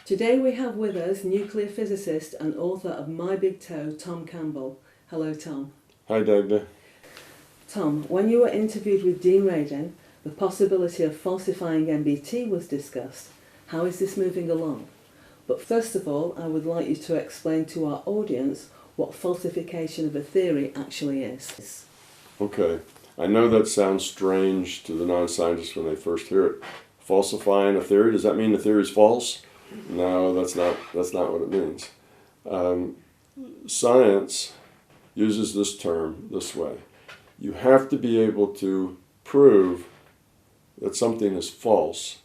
Today we have with us nuclear physicist and author of My Big Toe, Tom Campbell. Hello, Tom. Hi, Dahgda. Tom, when you were interviewed with Dean Radin, the possibility of falsifying MBT was discussed. How is this moving along? But first of all, I would like you to explain to our audience what falsification of a theory actually is. Okay, I know that sounds strange to the non-scientists when they first hear it. Falsifying a theory, does that mean the theory is false? No, that's not what it means. Science uses this term this way. You have to be able to prove that something is false.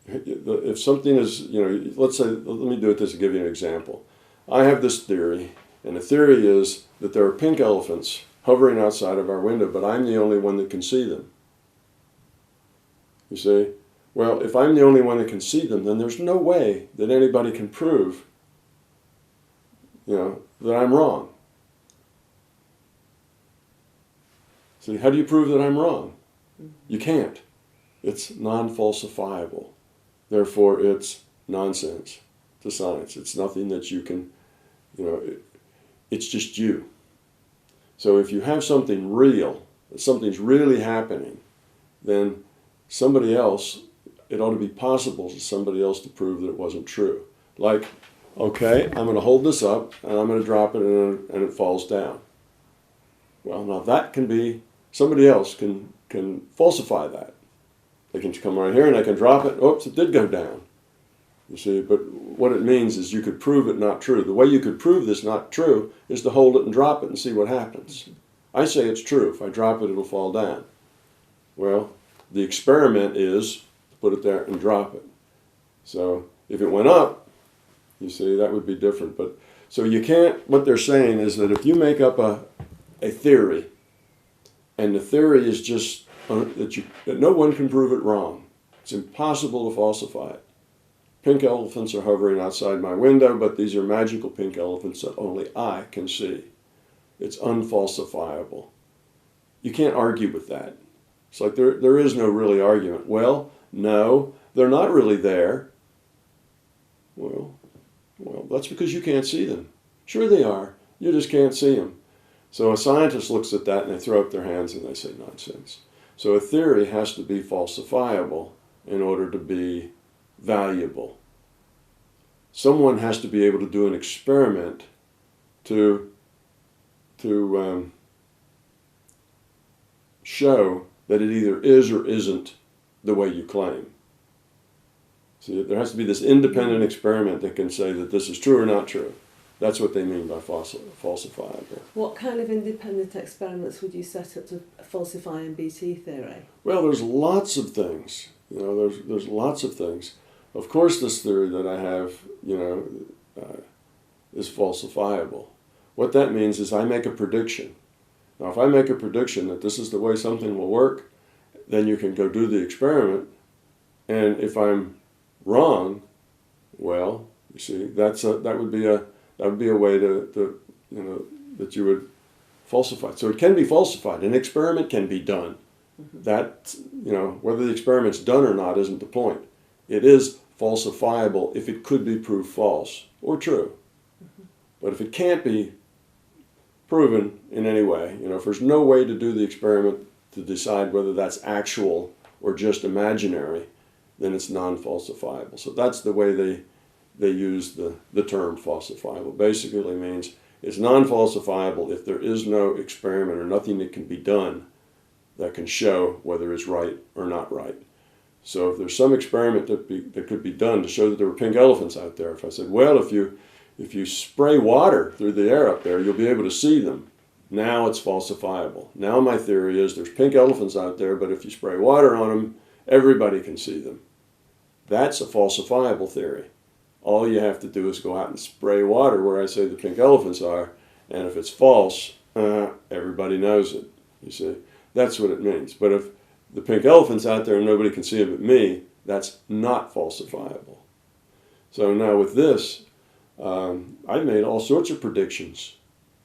If something is, let's say, let me do it this to give you an example. I have this theory, and the theory is that there are pink elephants hovering outside of our window, but I'm the only one that can see them. You see? Well, if I'm the only one that can see them, then there's no way that anybody can prove, that I'm wrong. See, how do you prove that I'm wrong? You can't. It's non-falsifiable. Therefore, it's nonsense to science. It's nothing that you can, it's just you. So if you have something real, if something's really happening, then somebody else, it ought to be possible for somebody else to prove that it wasn't true. Like, okay, I'm going to hold this up, and I'm going to drop it, and it falls down. Well, now that can be, somebody else can falsify that. They can come right here, and they can drop it. Oops, it did go down. You see, but what it means is you could prove it not true. The way you could prove this not true is to hold it and drop it and see what happens. I say it's true. If I drop it, it'll fall down. Well, the experiment is to put it there and drop it. So if it went up, you see, that would be different. But so you can't, what they're saying is that if you make up a theory, and the theory is just that no one can prove it wrong, it's impossible to falsify it. Pink elephants are hovering outside my window, but these are magical pink elephants that only I can see. It's unfalsifiable. You can't argue with that. It's like there is no really argument. Well, no, they're not really there. Well, that's because you can't see them. Sure they are. You just can't see them. So a scientist looks at that and they throw up their hands and they say nonsense. So a theory has to be falsifiable in order to be valuable. Someone has to be able to do an experiment to show that it either is or isn't the way you claim. See, there has to be this independent experiment that can say that this is true or not true. That's what they mean by falsifiable. What kind of independent experiments would you set up to falsify MBT theory? Well, there's lots of things. There's lots of things. Of course, this theory that I have, is falsifiable. What that means is I make a prediction. Now, if I make a prediction that this is the way something will work, then you can go do the experiment. And if I'm wrong, well, you see, that would be a way to that you would falsify. So it can be falsified. An experiment can be done. Mm-hmm. That, whether the experiment's done or not isn't the point. It is falsifiable if it could be proved false or true. Mm-hmm. But if it can't be proven in any way, if there's no way to do the experiment to decide whether that's actual or just imaginary, then it's non-falsifiable. So that's the way they use the term falsifiable. Basically means it's non-falsifiable if there is no experiment or nothing that can be done that can show whether it's right or not right. So if there's some experiment that could be done to show that there were pink elephants out there, if I said, well, if you spray water through the air up there, you'll be able to see them. Now it's falsifiable. Now my theory is there's pink elephants out there, but if you spray water on them, everybody can see them. That's a falsifiable theory. All you have to do is go out and spray water where I say the pink elephants are, and if it's false, everybody knows it. You see, that's what it means. But if the pink elephant's out there and nobody can see it but me, that's not falsifiable. So now with this, I've made all sorts of predictions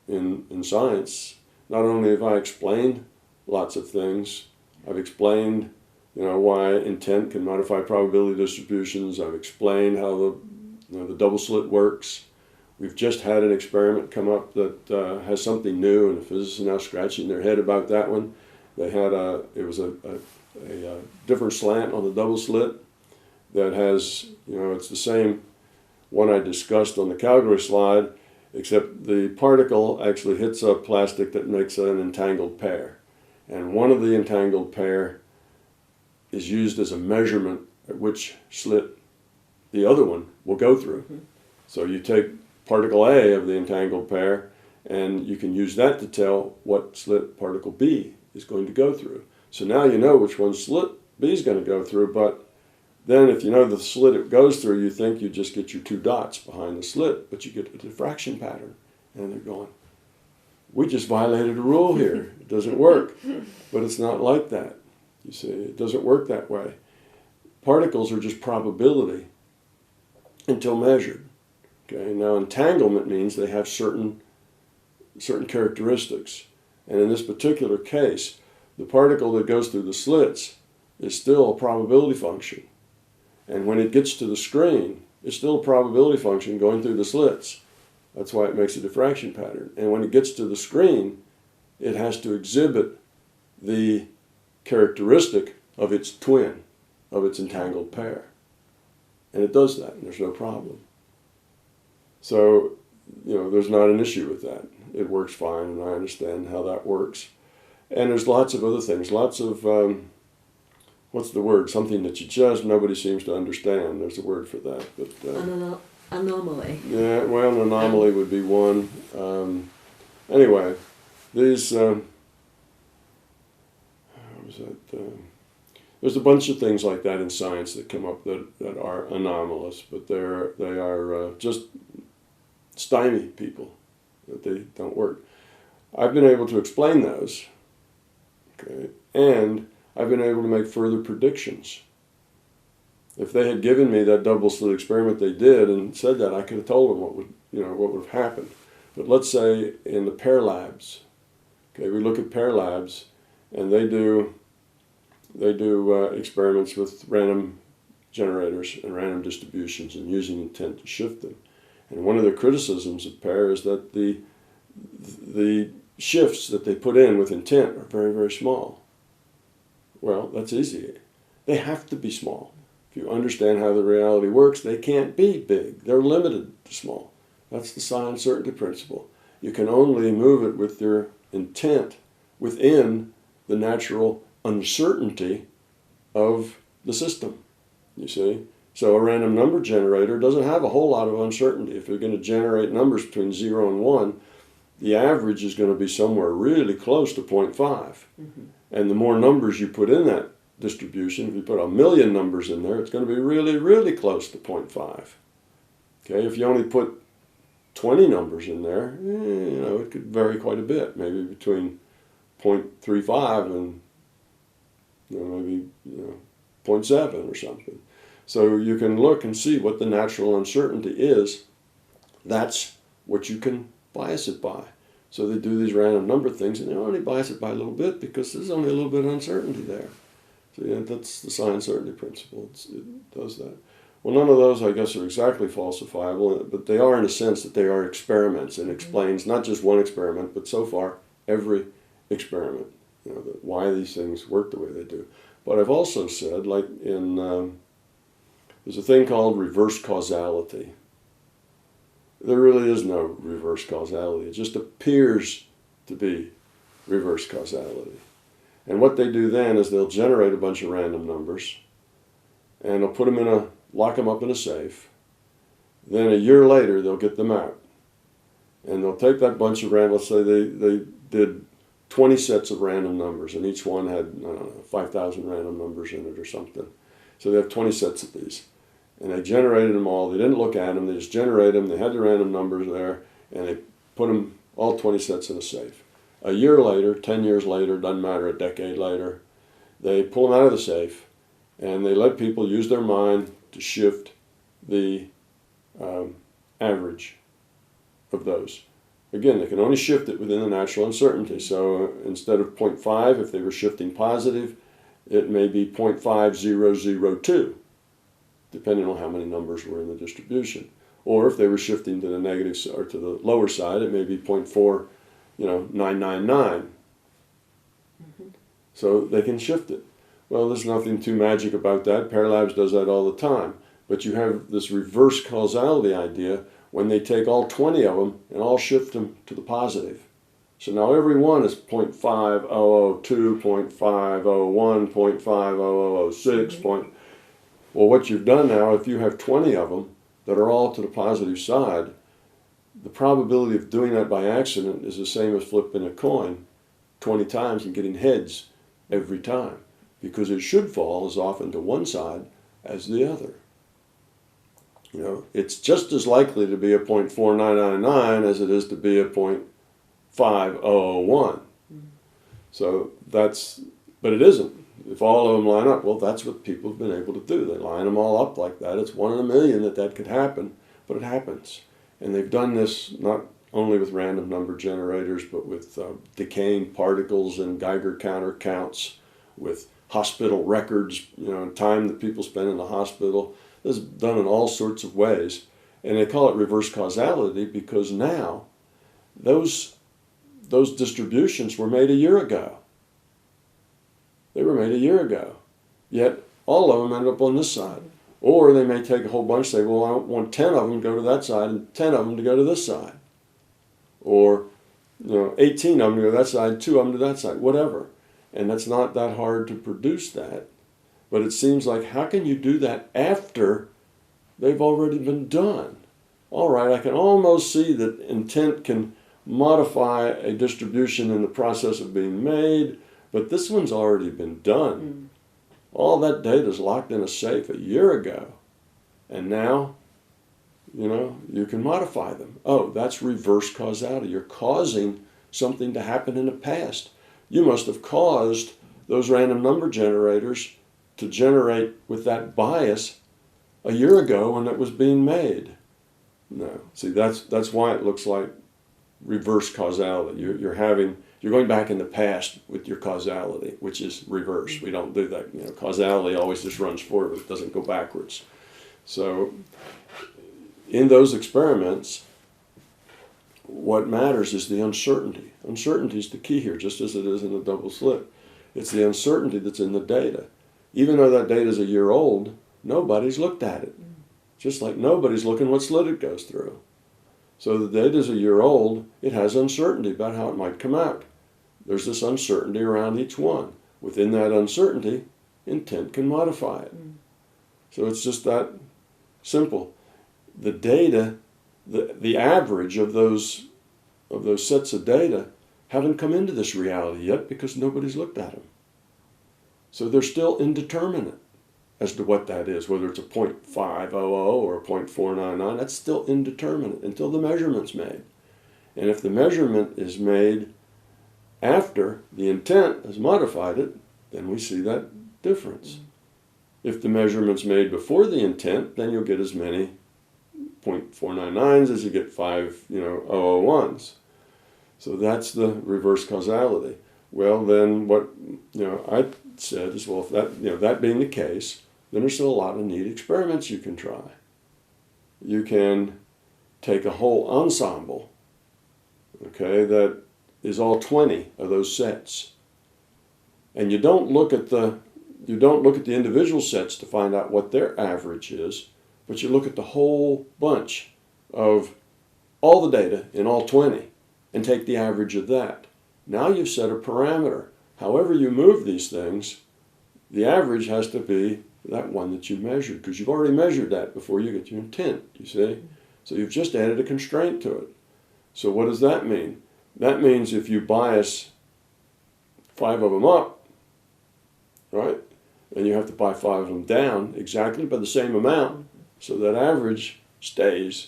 in science. Not only have I explained lots of things, I've explained why intent can modify probability distributions. I've explained how the double slit works. We've just had an experiment come up that has something new, and the physicists are now scratching their head about that one. They had it was a different slant on the double slit that has, it's the same one I discussed on the Calgary slide, except the particle actually hits a plastic that makes an entangled pair. And one of the entangled pair is used as a measurement at which slit the other one will go through. Mm-hmm. So you take particle A of the entangled pair, and you can use that to tell what slit particle B is going to go through. So now you know which one slit B is going to go through, but then if you know the slit it goes through, you think you just get your two dots behind the slit, but you get a diffraction pattern. And they're going, we just violated a rule here. It doesn't work. But it's not like that. You see, it doesn't work that way. Particles are just probability until measured. Okay, now entanglement means they have certain characteristics. And in this particular case, the particle that goes through the slits is still a probability function. And when it gets to the screen, it's still a probability function going through the slits. That's why it makes a diffraction pattern. And when it gets to the screen, it has to exhibit the characteristic of its twin, of its entangled pair. And it does that, and there's no problem. So, there's not an issue with that. It works fine, and I understand how that works. And there's lots of other things, lots of, what's the word? Something that nobody seems to understand. There's a word for that. But anomaly. Yeah, well, an anomaly would be one. Anyway, these, there's a bunch of things like that in science that come up that are anomalous, but they are just stymie people, that they don't work. I've been able to explain those, okay, and I've been able to make further predictions. If they had given me that double slit experiment they did and said that, I could have told them what would have happened. But let's say in the pair labs, okay, we look at pair labs, and they do experiments with random generators and random distributions and using intent to shift them. And one of the criticisms of pair is that the shifts that they put in with intent are very, very small. Well, that's easy. They have to be small. If you understand how the reality works, they can't be big. They're limited to small. That's the sign certainty principle. You can only move it with your intent within the natural uncertainty of the system, you see. So a random number generator doesn't have a whole lot of uncertainty. If you're going to generate numbers between 0 and 1, the average is going to be somewhere really close to 0.5. Mm-hmm. And the more numbers you put in that distribution, if you put 1,000,000 numbers in there, it's going to be really, really close to 0.5. Okay, if you only put 20 numbers in there, it could vary quite a bit, maybe between 0.35 and maybe 0.7 or something. So you can look and see what the natural uncertainty is. That's what you can bias it by. So they do these random number things, and they only bias it by a little bit because there's only a little bit of uncertainty there. So that's the sign certainty principle. It does that. Well, none of those, I guess, are exactly falsifiable, but they are in a sense that they are experiments, and explains not just one experiment, but so far every experiment, why these things work the way they do. But I've also said, like there's a thing called reverse causality. There really is no reverse causality. It just appears to be reverse causality. And what they do then is they'll generate a bunch of random numbers, and they'll lock them up in a safe. Then a year later, they'll get them out. And they'll take that bunch of random, let's say they did 20 sets of random numbers, and each one had, 5,000 random numbers in it or something. So they have 20 sets of these. And they generated them all. They didn't look at them. They just generated them. They had the random numbers there, and they put them, all 20 sets, in a safe. A year later, 10 years later, doesn't matter, a decade later, they pull them out of the safe, and they let people use their mind to shift the average of those. Again, they can only shift it within the natural uncertainty. So instead of 0.5, if they were shifting positive, it may be 0.5002, depending on how many numbers were in the distribution. Or if they were shifting to the negative or to the lower side, it may be 0.4999. So they can shift it. Well, there's nothing too magic about that. Paralabs does that all the time. But you have this reverse causality idea when they take all 20 of them and all shift them to the positive. So now every one is 0.5002, 0.501, 0.50006. Well, what you've done now, if you have 20 of them that are all to the positive side, the probability of doing that by accident is the same as flipping a coin 20 times and getting heads every time, because it should fall as often to one side as the other. You know, it's just as likely to be a 0.4999 as it is to be a 0.5001. So that's, but it isn't. If all of them line up, well, that's what people have been able to do. They line them all up like that. It's 1 in a million that could happen, but it happens. And they've done this not only with random number generators, but with decaying particles and Geiger counter counts, with hospital records, time that people spend in the hospital. This is done in all sorts of ways. And they call it reverse causality because now those distributions were made a year ago. They were made a year ago. Yet all of them end up on this side. Or they may take a whole bunch and say, well, I want 10 of them to go to that side and 10 of them to go to this side. Or 18 of them to go to that side, 2 of them to that side, whatever. And that's not that hard to produce that. But it seems like, how can you do that after they've already been done? All right, I can almost see that intent can modify a distribution in the process of being made, but this one's already been done. All that data is locked in a safe a year ago. And now, you can modify them. Oh, that's reverse causality. You're causing something to happen in the past. You must have caused those random number generators to generate with that bias a year ago when it was being made. No. See, that's why it looks like reverse causality. You're going back in the past with your causality, which is reverse. We don't do that. Causality always just runs forward. It doesn't go backwards. So in those experiments, what matters is the uncertainty. Uncertainty is the key here, just as it is in the double slit. It's the uncertainty that's in the data. Even though that data is a year old, nobody's looked at it. Just like nobody's looking what slit it goes through. So the data is a year old, it has uncertainty about how it might come out. There's this uncertainty around each one. Within that uncertainty, intent can modify it. So it's just that simple. The data, the average of those sets of data haven't come into this reality yet because nobody's looked at them. So they're still indeterminate as to what that is, whether it's a 0.500 or a 0.499, that's still indeterminate until the measurement's made. And if the measurement is made after the intent has modified it, then we see that difference. If the measurement's made before the intent, then you'll get as many 0.499s as you get 001s. So that's the reverse causality. Well, then what I said is, well, if that being the case, then there's still a lot of neat experiments you can try. You can take a whole ensemble, that is all 20 of those sets, and you don't look at the individual sets to find out what their average is, but you look at the whole bunch of all the data in all 20 and take the average of that. Now you've set a parameter. However you move these things, the average has to be that one that you measured, because you've already measured that before you get your intent, you see? So you've just added a constraint to it. So what does that mean? That means if you bias 5 of them up, right, then you have to buy 5 of them down exactly by the same amount, so that average stays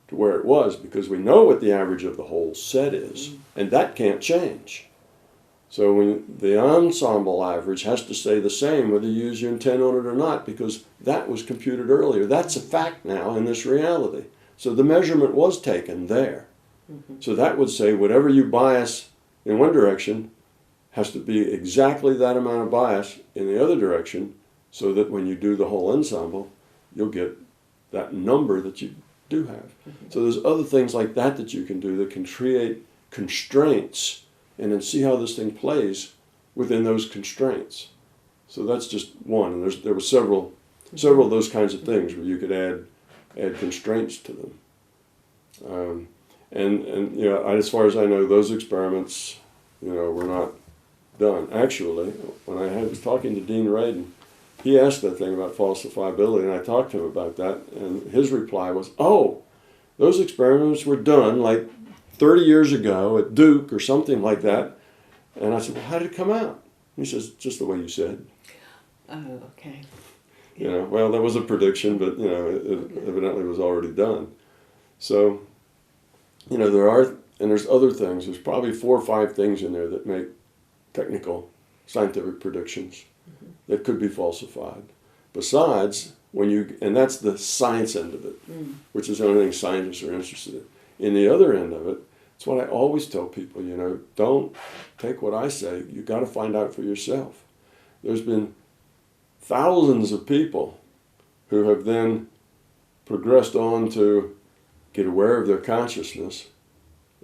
to where it was, because we know what the average of the whole set is, and that can't change. So when the ensemble average has to stay the same whether you use your intent on it or not, because that was computed earlier. That's a fact now in this reality. So the measurement was taken there. So that would say whatever you bias in one direction, has to be exactly that amount of bias in the other direction, so that when you do the whole ensemble, you'll get that number that you do have. So there's other things like that that you can do that can create constraints, and then see how this thing plays within those constraints. So that's just one, and there were several of those kinds of things where you could add constraints to them. And you know, as far as I know, those experiments, you know, were not done. Actually, when I was talking to Dean Radin, he asked that thing about falsifiability, and I talked to him about that, and his reply was, "Oh, those experiments were done like 30 years ago at Duke or something like that." And I said, "Well, how did it come out?" He says, "Just the way you said." Oh, okay. You know, well, that was a prediction, but, you know, it evidently was already done. So, you know, there's other things. There's probably 4 or 5 things in there that make technical scientific predictions that could be falsified. Besides, and that's the science end of it, which is the only thing scientists are interested in. In the other end of it, it's what I always tell people, you know, don't take what I say. You got to find out for yourself. There's been thousands of people who have then progressed on to get aware of their consciousness,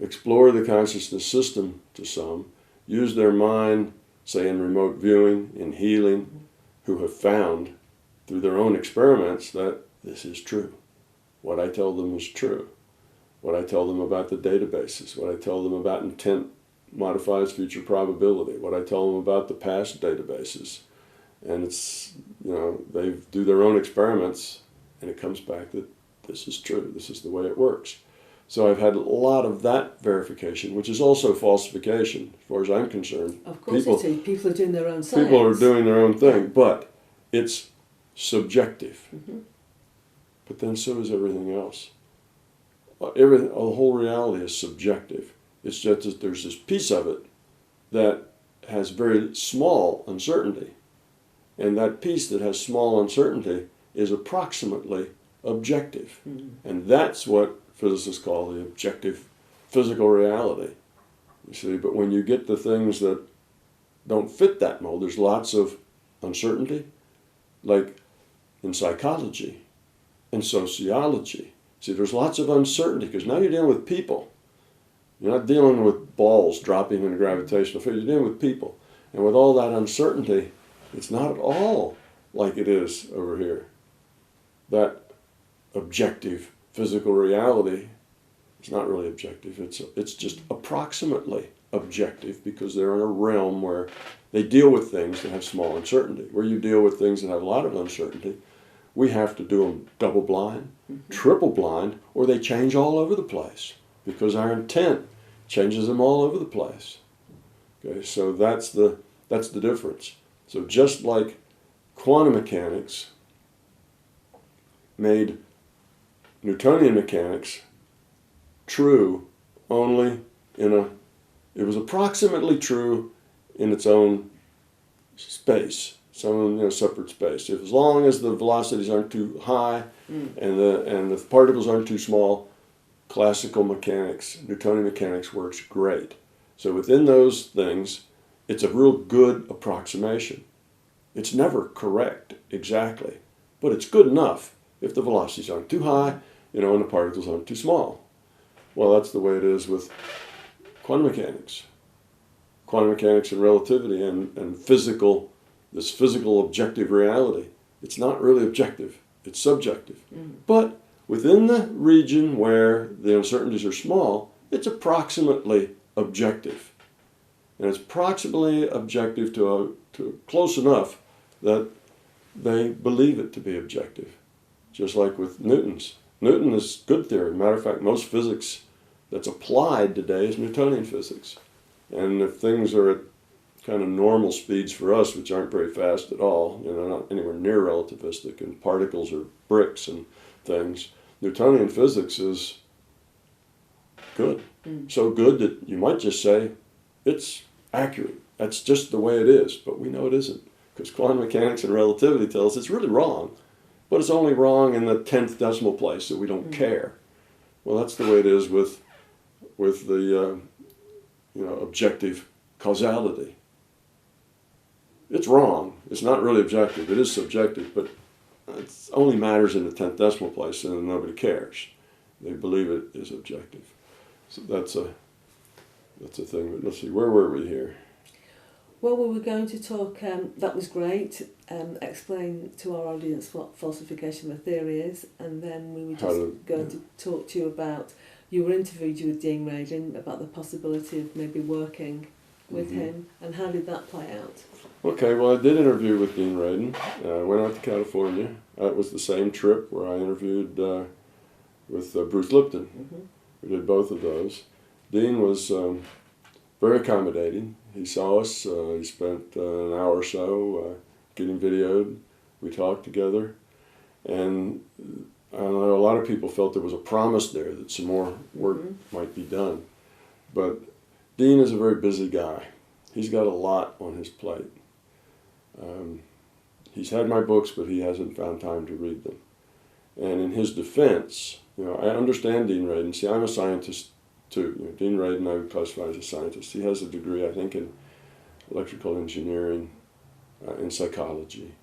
explore the consciousness system to some, use their mind, say in remote viewing, in healing, who have found through their own experiments that this is true. What I tell them is true. What I tell them about the databases, what I tell them about intent modifies future probability, what I tell them about the past databases. And it's, you know, they do their own experiments, and it comes back that this is true, this is the way it works. So I've had a lot of that verification, which is also falsification, as far as I'm concerned. Of course it is. People are doing their own science. People are doing their own thing, but it's subjective. But then so is everything else. The whole reality is subjective. It's just that there's this piece of it that has very small uncertainty. And that piece that has small uncertainty is approximately objective. And that's what physicists call the objective physical reality. You see, but when you get the things that don't fit that mold, there's lots of uncertainty, like in psychology and sociology. See, there's lots of uncertainty because now you're dealing with people. You're not dealing with balls dropping in a gravitational field. You're dealing with people. And with all that uncertainty, it's not at all like it is over here. That objective physical reality is not really objective. It's just approximately objective because they're in a realm where they deal with things that have small uncertainty. Where you deal with things that have a lot of uncertainty, we have to do them double blind, triple blind, or they change all over the place because our intent changes them all over the place. Okay, so that's the difference. So just like quantum mechanics made Newtonian mechanics true only it was approximately true in its own space, some separate space. As long as the velocities aren't too high and the particles aren't too small, classical mechanics, Newtonian mechanics works great. So within those things, it's a real good approximation. It's never correct exactly, but it's good enough if the velocities aren't too high, and the particles aren't too small. Well, that's the way it is with quantum mechanics. Quantum mechanics and relativity and this physical objective reality. It's not really objective, it's subjective. But within the region where the uncertainties are small, it's approximately objective. And it's approximately objective to close enough that they believe it to be objective. Just like with Newton's. Newton is good theory. Matter of fact, most physics that's applied today is Newtonian physics. And if things are at kind of normal speeds for us, which aren't very fast at all, not anywhere near relativistic, and particles are bricks and things, Newtonian physics is good. So good that you might just say it's accurate. That's just the way it is, but we know it isn't. Because quantum mechanics and relativity tell us it's really wrong, but it's only wrong in the 10th decimal place, so we don't care. Well, that's the way it is with the objective causality. it's wrong. It's not really objective. It is subjective, but it only matters in the 10th decimal place, and nobody cares. They believe it is objective. So that's a thing. But let's see, where were we here? Well, we were going to talk, that was great, explain to our audience what falsification of a theory is, and then we were just going to talk to you about, you were interviewed with Dean Radin about the possibility of maybe working with him, and how did that play out? Okay, well, I did interview with Dean Radin. I went out to California. It was the same trip where I interviewed with Bruce Lipton. We did both of those. Dean was very accommodating. He saw us. He spent an hour or so getting videoed. We talked together. And I know a lot of people felt there was a promise there that some more work might be done. But Dean is a very busy guy. He's got a lot on his plate. He's had my books, but he hasn't found time to read them. And in his defense, I understand Dean Radin. See, I'm a scientist too. Dean Radin, I would classify as a scientist. He has a degree, I think, in electrical engineering and psychology.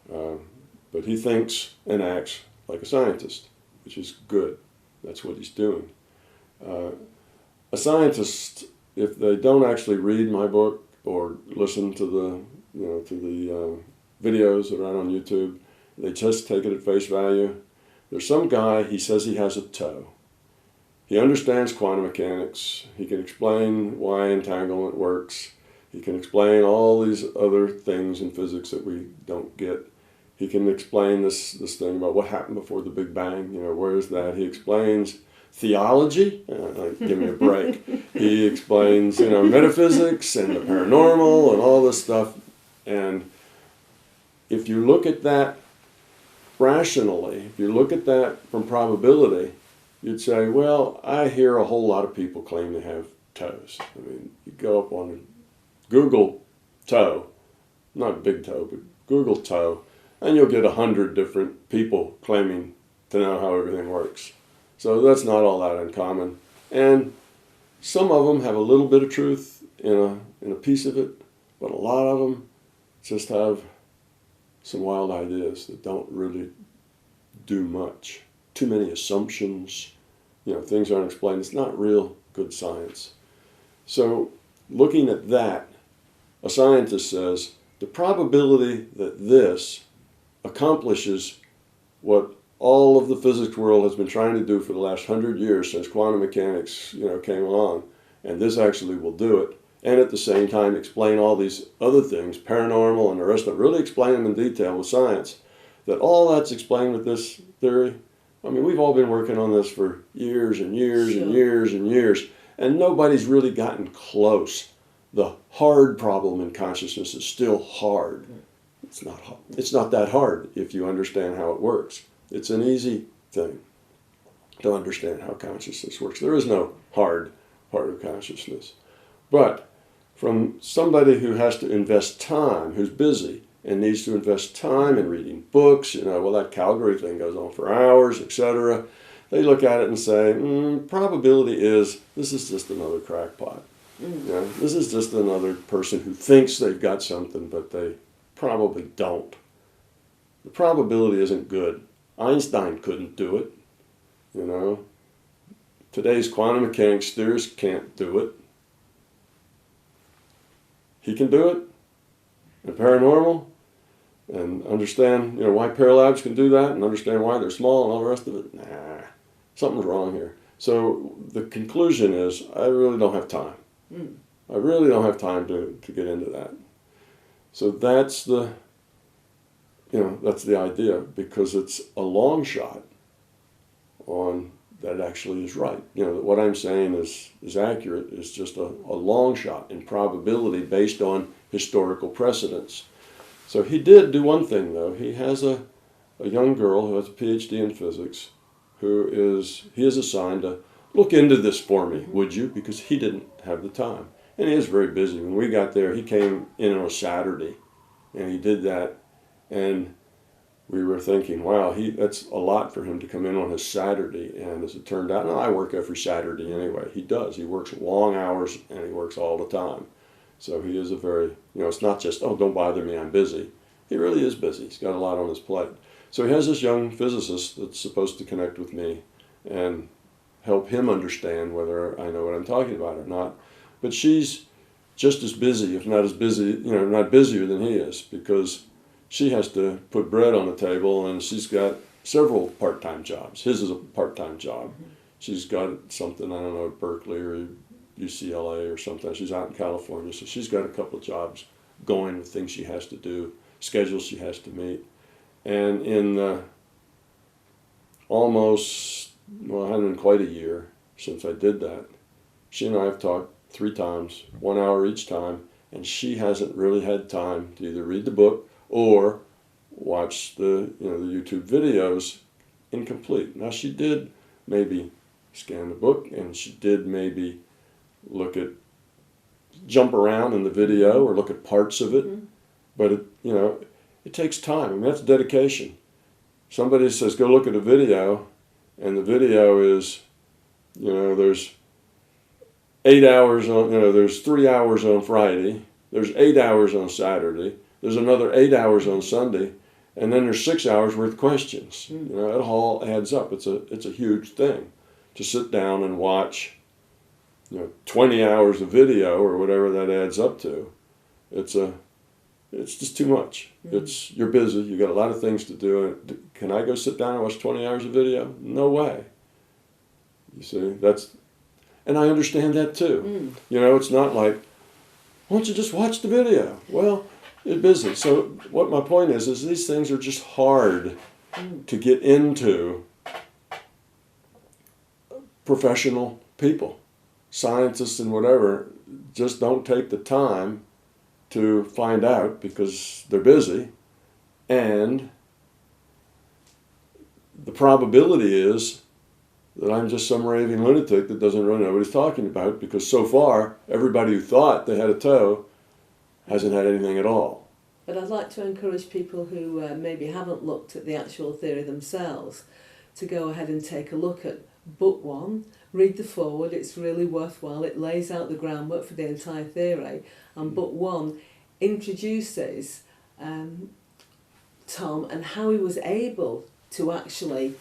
But he thinks and acts like a scientist, which is good. That's what he's doing. A scientist, if they don't actually read my book or listen to the videos that are out on YouTube, they just take it at face value. There's some guy, he says he has a toe. He understands quantum mechanics. He can explain why entanglement works. He can explain all these other things in physics that we don't get. He can explain this thing about what happened before the Big Bang. Where is that? He explains theology. Give me a break. He explains, metaphysics and the paranormal and all this stuff. And if you look at that rationally, if you look at that from probability, you'd say, well, I hear a whole lot of people claim to have toes. I mean, you go up on Google toe, not big toe, but Google toe, and you'll get 100 different people claiming to know how everything works. So that's not all that uncommon. And some of them have a little bit of truth in a piece of it, but a lot of them just have some wild ideas that don't really do much. Too many assumptions, things aren't explained. It's not real good science. So looking at that, a scientist says the probability that this accomplishes what all of the physics world has been trying to do for the last 100 years since quantum mechanics, came along, and this actually will do it, and at the same time explain all these other things, paranormal and the rest of it, really explain them in detail with science, that all that's explained with this theory. I mean, we've all been working on this for years and years and years and years, and nobody's really gotten close. The hard problem in consciousness is still hard. It's not hard. It's not that hard if you understand how it works. It's an easy thing to understand how consciousness works. There is no hard part of consciousness. But from somebody who has to invest time, who's busy, and needs to invest time in reading books, that Calgary thing goes on for hours, etc. They look at it and say, probability is this is just another crackpot. This is just another person who thinks they've got something, but they probably don't. The probability isn't good. Einstein couldn't do it. Today's quantum mechanics theorists can't do it. He can do it. And paranormal, and understand, why paralabs can do that, and understand why they're small and all the rest of it. Nah, something's wrong here. So the conclusion is, I really don't have time. I really don't have time to get into that. So that's the idea, because it's a long shot on that actually is right. That what I'm saying is accurate is just a long shot in probability based on historical precedents. So he did do one thing, though. He has a young girl who has a PhD in physics he is assigned to look into this for me, would you? Because he didn't have the time. And he is very busy. When we got there, he came in on a Saturday, and he did that. And we were thinking, wow, that's a lot for him to come in on his Saturday. And as it turned out, I work every Saturday anyway. He does. He works long hours, and he works all the time. So he is a very, it's not just, oh, don't bother me, I'm busy. He really is busy. He's got a lot on his plate. So he has this young physicist that's supposed to connect with me and help him understand whether I know what I'm talking about or not. But she's just as busy, if not as busy, not busier than he is, because she has to put bread on the table, and she's got several part-time jobs. His is a part-time job. She's got something, I don't know, at Berkeley or UCLA or something. She's out in California, so she's got a couple of jobs going with things she has to do, schedules she has to meet. And in almost, well, it hadn't been quite a year since I did that, she and I have talked 3 times, 1 hour each time, and she hasn't really had time to either read the book or watch the YouTube videos incomplete. Now, she did maybe scan the book, and she did maybe jump around in the video or look at parts of it, but it takes time. I mean, that's dedication. Somebody says, go look at a video, and the video is, there's 8 hours on, there's 3 hours on Friday, there's 8 hours on Saturday, there's another 8 hours on Sunday, and then there's 6 hours worth of questions. It all adds up. It's a huge thing to sit down and watch, 20 hours of video or whatever that adds up to. It's just too much. You're busy. You got a lot of things to do. Can I go sit down and watch 20 hours of video? No way. You see, and I understand that too. It's not like, why don't you just watch the video? Well, you're busy. So what my point is these things are just hard to get into professional people. Scientists and whatever just don't take the time to find out because they're busy, and the probability is that I'm just some raving lunatic that doesn't really know what he's talking about, because so far everybody who thought they had a toe hasn't had anything at all. But I'd like to encourage people who maybe haven't looked at the actual theory themselves to go ahead and take a look at book 1, read the foreword. It's really worthwhile. It lays out the groundwork for the entire theory, and book 1 introduces Tom and how he was able to actually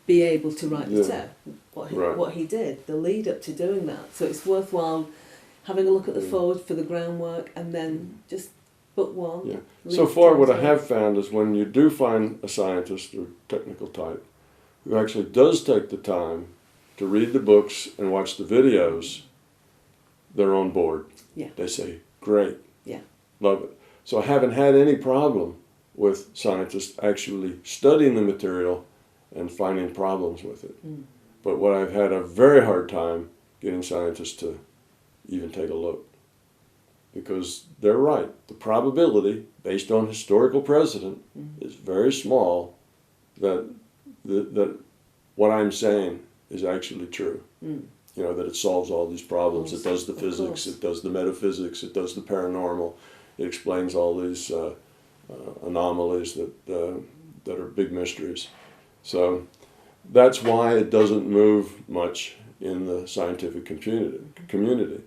be able to write the test, what he did, the lead up to doing that. So it's worthwhile having a look at the foreword for the groundwork, and then just book 1. Yeah. So far what I have found is when you do find a scientist or technical type who actually does take the time to read the books and watch the videos, they're on board. Yeah. They say, great. Yeah. Love it. So I haven't had any problem with scientists actually studying the material and finding problems with it. But what I've had a very hard time getting scientists to even take a look, because they're right. The probability, based on historical precedent, is very small that what I'm saying is actually true. That it solves all these problems. It does the physics, it does the metaphysics, it does the paranormal, it explains all these anomalies that are big mysteries. So that's why it doesn't move much in the scientific community.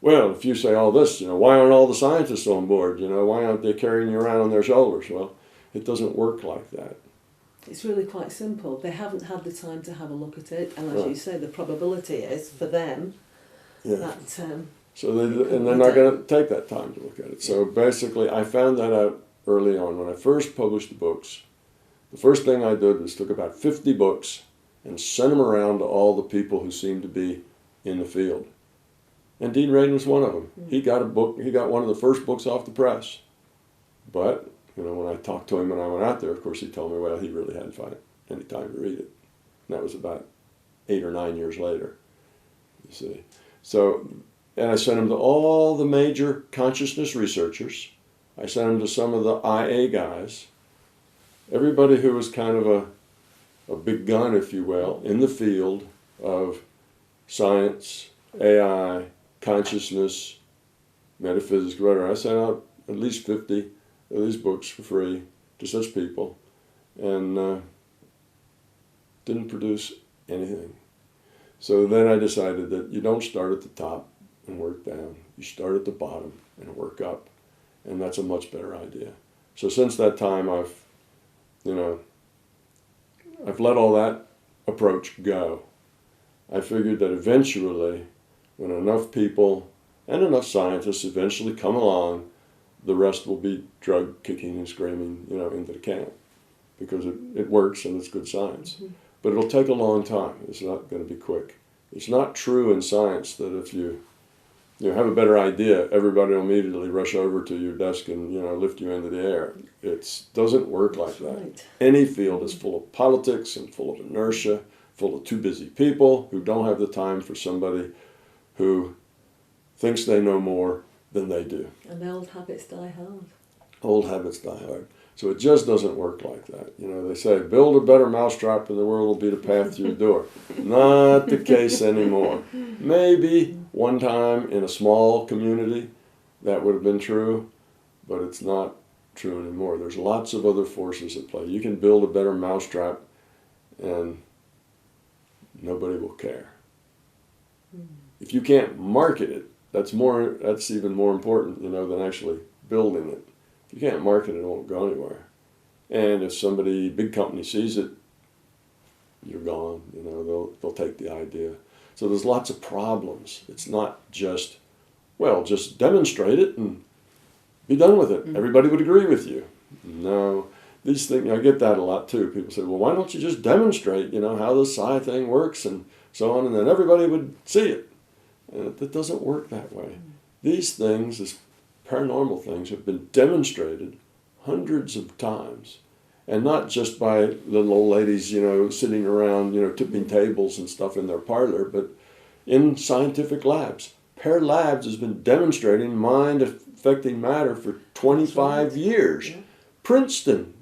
Well, if you say all this, why aren't all the scientists on board? Why aren't they carrying you around on their shoulders? Well, it doesn't work like that. It's really quite simple. They haven't had the time to have a look at it, and as you say, the probability is for them that. So they're not going to take that time to look at it. So basically, I found that out early on when I first published the books. The first thing I did was took about 50 books and sent them around to all the people who seemed to be in the field. And Dean Radin was one of them. He got a book. He got one of the first books off the press. But when I talked to him when I went out there, of course, he told me, well, he really hadn't found any time to read it. And that was about 8 or 9 years later, you see. So, and I sent him to all the major consciousness researchers. I sent him to some of the IA guys. Everybody who was kind of a big gun, if you will, in the field of science, AI, consciousness, metaphysics, whatever. I sent out at least 50 of these books for free to such people, and didn't produce anything. So then I decided that you don't start at the top, and work down. You start at the bottom and work up. And that's a much better idea. So since that time, I've let all that approach go. I figured that eventually, when enough people and enough scientists eventually come along, the rest will be drug kicking and screaming, into the camp, because it works and it's good science. Mm-hmm. But it'll take a long time. It's not going to be quick. It's not true in science that if you have a better idea, everybody will immediately rush over to your desk and lift you into the air. It doesn't work like that. Right. Any field is full of politics and full of inertia, full of too busy people who don't have the time for somebody who thinks they know more than they do. And old habits die hard. Old habits die hard. So it just doesn't work like that. They say, build a better mousetrap and the world will be the path to your door. Not the case anymore. Maybe one time in a small community that would have been true, but it's not true anymore. There's lots of other forces at play. You can build a better mousetrap and nobody will care. If you can't market it, that's even more important, than actually building it. If you can't market it, it won't go anywhere. And if big company sees it, you're gone. They'll take the idea. So there's lots of problems. It's not just demonstrate it and be done with it. Mm-hmm. Everybody would agree with you. No, these things, I get that a lot too. People say, well, why don't you just demonstrate, how the psi thing works and so on, and then everybody would see it. And it doesn't work that way. Mm-hmm. These things, these paranormal things, have been demonstrated hundreds of times. And not just by little old ladies, sitting around, tipping tables and stuff in their parlor, but in scientific labs. Paired labs has been demonstrating mind-affecting matter for 25 years. Yeah. Princeton,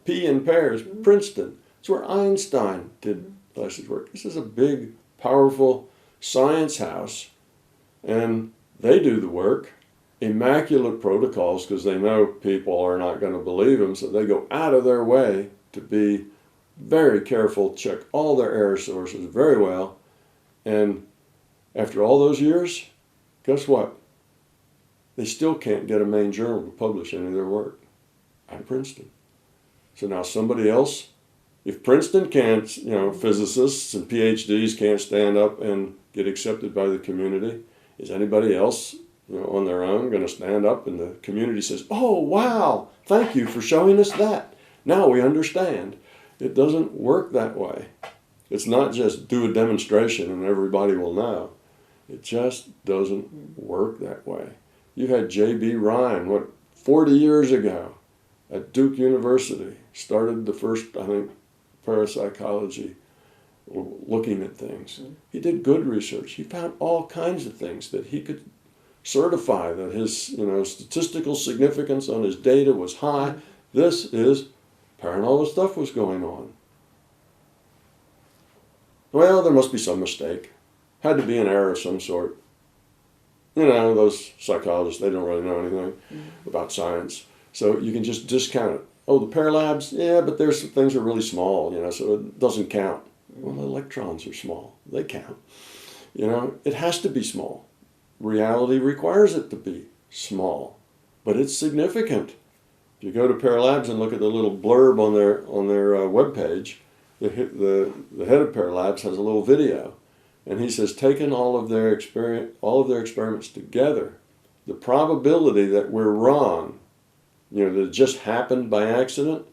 P in pairs, mm-hmm. Princeton. It's where Einstein did most of his work. This is a big, powerful science house, and they do the work. Immaculate protocols, because they know people are not going to believe them, so they go out of their way to be very careful, check all their error sources very well, and after all those years, guess what? They still can't get a main journal to publish any of their work out of Princeton. So now somebody else, if Princeton can't, physicists and PhDs can't stand up and get accepted by the community, is anybody else on their own going to stand up and the community says, oh, wow, thank you for showing us that. Now we understand. It doesn't work that way. It's not just do a demonstration and everybody will know. It just doesn't work that way. You had J.B. Ryan, 40 years ago at Duke University, started the first, parapsychology, looking at things. He did good research. He found all kinds of things that he could certify that his, statistical significance on his data was high. This is paranormal stuff was going on. Well, there must be some mistake. Had to be an error of some sort. Those psychologists, they don't really know anything about science. So you can just discount it. Oh, the paralabs, yeah, but there's some things that are really small, so it doesn't count. Well, the electrons are small. They count. It has to be small. Reality requires it to be small, but it's significant. If you go to Paralabs and look at the little blurb on their web page, the head of Paralabs has a little video, and he says, taking all of their experiments together, the probability that we're wrong, that it just happened by accident,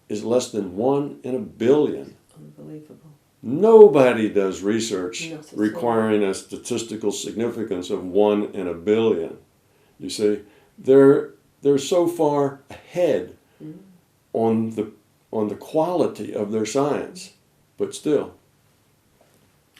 is less than 1 in a billion. Unbelievable. Nobody does research requiring a statistical significance of 1 in a billion. You see, they're so far ahead on the quality of their science, but still.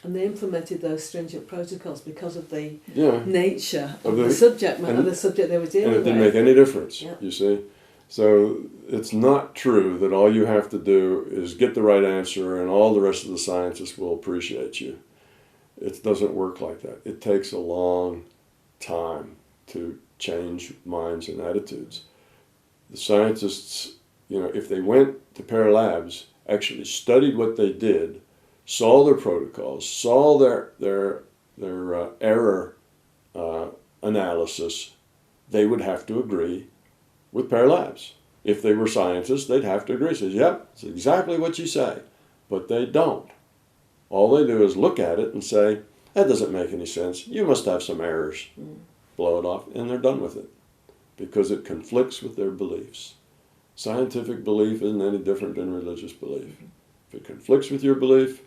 And they implemented those stringent protocols because of the nature of the subject matter, the subject they were dealing with. And it didn't make any difference, you see. So it's not true that all you have to do is get the right answer and all the rest of the scientists will appreciate you. It doesn't work like that. It takes a long time to change minds and attitudes. The scientists, if they went to Paralabs, actually studied what they did, saw their protocols, saw their error analysis, they would have to agree with Pear Labs. If they were scientists, they'd have to agree. Says, yep, it's exactly what you say. But they don't. All they do is look at it and say, that doesn't make any sense. You must have some errors. Blow it off, and they're done with it because it conflicts with their beliefs. Scientific belief isn't any different than religious belief. If it conflicts with your belief,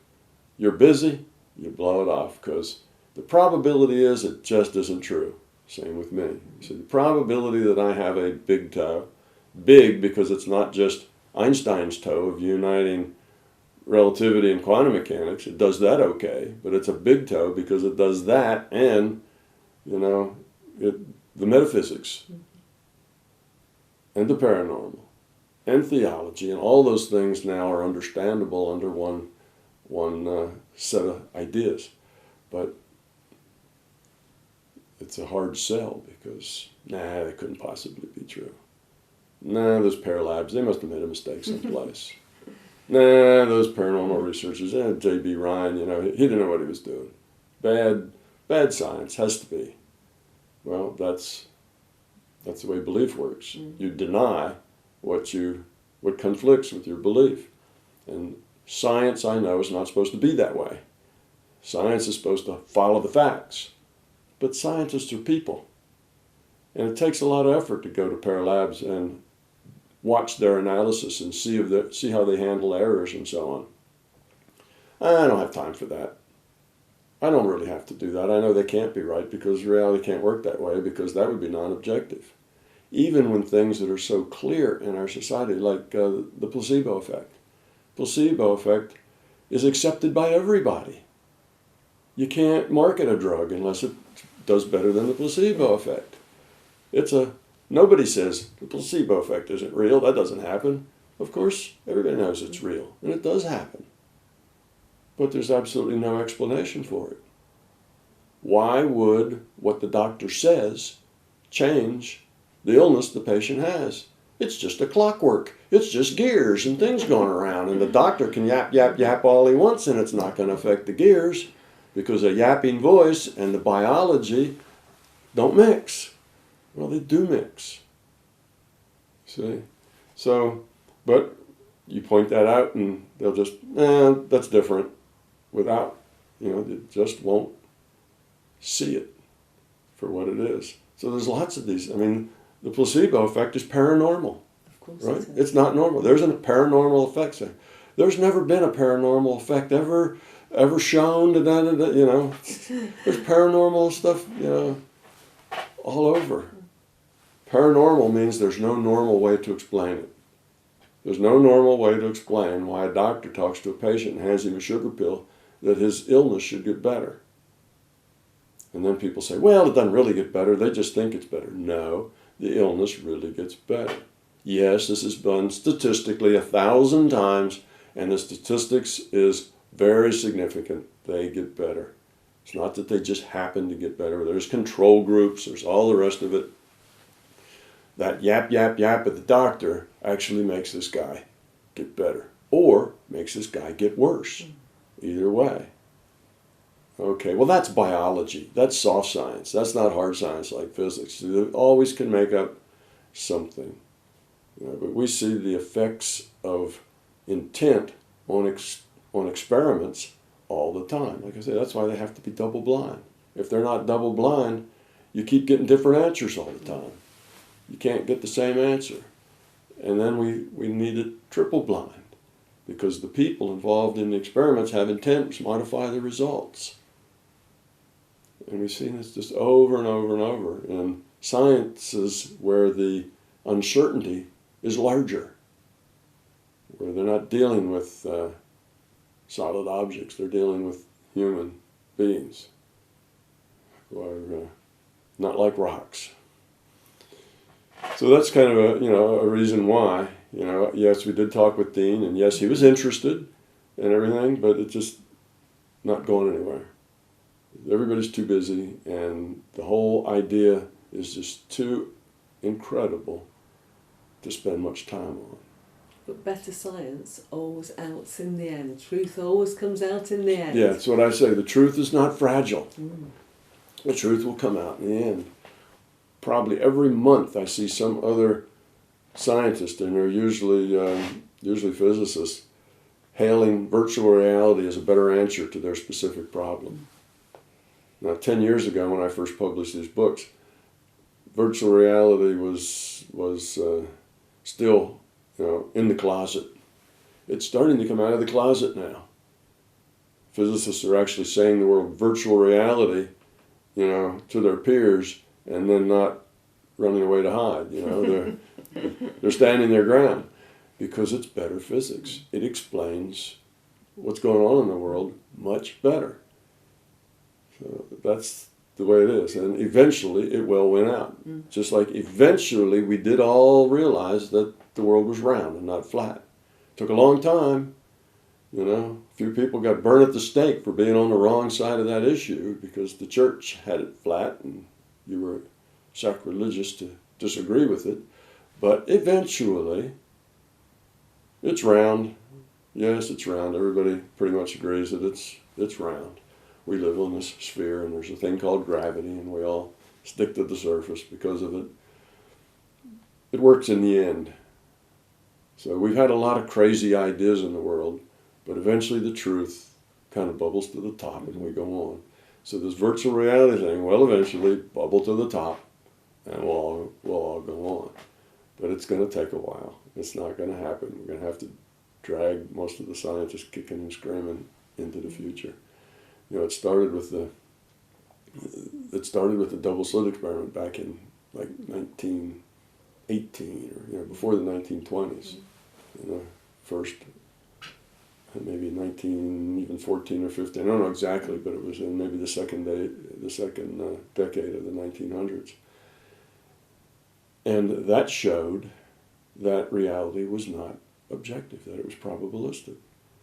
you're busy, you blow it off because the probability is it just isn't true. Same with me. So the probability that I have a big toe, big because it's not just Einstein's toe of uniting relativity and quantum mechanics, it does that okay, but it's a big toe because it does that and, the metaphysics and the paranormal and theology and all those things now are understandable under one set of ideas. But it's a hard sell because, that couldn't possibly be true. Those Pear Labs, they must have made a mistake someplace. Those paranormal researchers, J.B. Ryan, he didn't know what he was doing. Bad science, has to be. Well, that's the way belief works. You deny what conflicts with your belief. And science, I know, is not supposed to be that way. Science is supposed to follow the facts. But scientists are people. And it takes a lot of effort to go to Pear Labs and watch their analysis and see how they handle errors and so on. I don't have time for that. I don't really have to do that. I know they can't be right because reality can't work that way because that would be non-objective. Even when things that are so clear in our society, like the placebo effect. Placebo effect is accepted by everybody. You can't market a drug unless it does better than the placebo effect. Nobody says the placebo effect isn't real, that doesn't happen. Of course, everybody knows it's real, and it does happen. But there's absolutely no explanation for it. Why would what the doctor says change the illness the patient has? It's just a clockwork. It's just gears and things going around, and the doctor can yap, yap, yap all he wants, and it's not going to affect the gears because a yapping voice and the biology don't mix. Well, they do mix. See? So, but you point that out and they'll just, that's different. Without, they just won't see it for what it is. So there's lots of these. I mean, the placebo effect is paranormal. Of course. Right? It's not normal. There's a paranormal effect. There's never been a paranormal effect ever shown. There's paranormal stuff, all over. Paranormal means there's no normal way to explain it. There's no normal way to explain why a doctor talks to a patient and hands him a sugar pill that his illness should get better. And then people say, well, it doesn't really get better. They just think it's better. No, the illness really gets better. Yes, this has been statistically 1,000 times, and the statistics is very significant. They get better. It's not that they just happen to get better. There's control groups. There's all the rest of it. That yap, yap, yap at the doctor actually makes this guy get better or makes this guy get worse. Either way. Okay, well that's biology. That's soft science. That's not hard science like physics. You always can make up something. But we see the effects of intent on experiments all the time. Like I say, that's why they have to be double blind. If they're not double blind, you keep getting different answers all the time. You can't get the same answer. And then we need it triple blind because the people involved in the experiments have intent which modify the results. And we've seen this just over and over and over in sciences where the uncertainty is larger, where they're not dealing with solid objects, they're dealing with human beings who are not like rocks. So that's kind of a reason why, yes, we did talk with Dean, and yes, he was interested and everything, but it's just not going anywhere. Everybody's too busy, and the whole idea is just too incredible to spend much time on. But better science always outs in the end. Truth always comes out in the end. Yeah, that's what I say. The truth is not fragile. The truth will come out in the end. Probably every month I see some other scientist, and they're usually physicists, hailing virtual reality as a better answer to their specific problem. Now, 10 years ago when I first published these books, virtual reality was still, in the closet. It's starting to come out of the closet now. Physicists are actually saying the word virtual reality, to their peers, and then not running away to hide. They're standing their ground because it's better physics. It explains what's going on in the world much better. So that's the way it is, and eventually it will win out. Just like eventually we did all realize that the world was round and not flat. Took a long time. A few people got burned at the stake for being on the wrong side of that issue because the church had it flat and you were sacrilegious to disagree with it. But eventually, it's round. Yes, it's round. Everybody pretty much agrees that it's round. We live on this sphere, and there's a thing called gravity, and we all stick to the surface because of it. It works in the end. So we've had a lot of crazy ideas in the world, but eventually the truth kind of bubbles to the top, and we go on. So this virtual reality thing will eventually bubble to the top, and we'll all go on. But it's going to take a while. It's not going to happen. We're going to have to drag most of the scientists kicking and screaming into the future. It started with the double slit experiment back in like 1918 or before the 1920s. First maybe 1914 or 15. I don't know exactly, but it was in maybe the second decade of the 1900s. And that showed that reality was not objective, that it was probabilistic.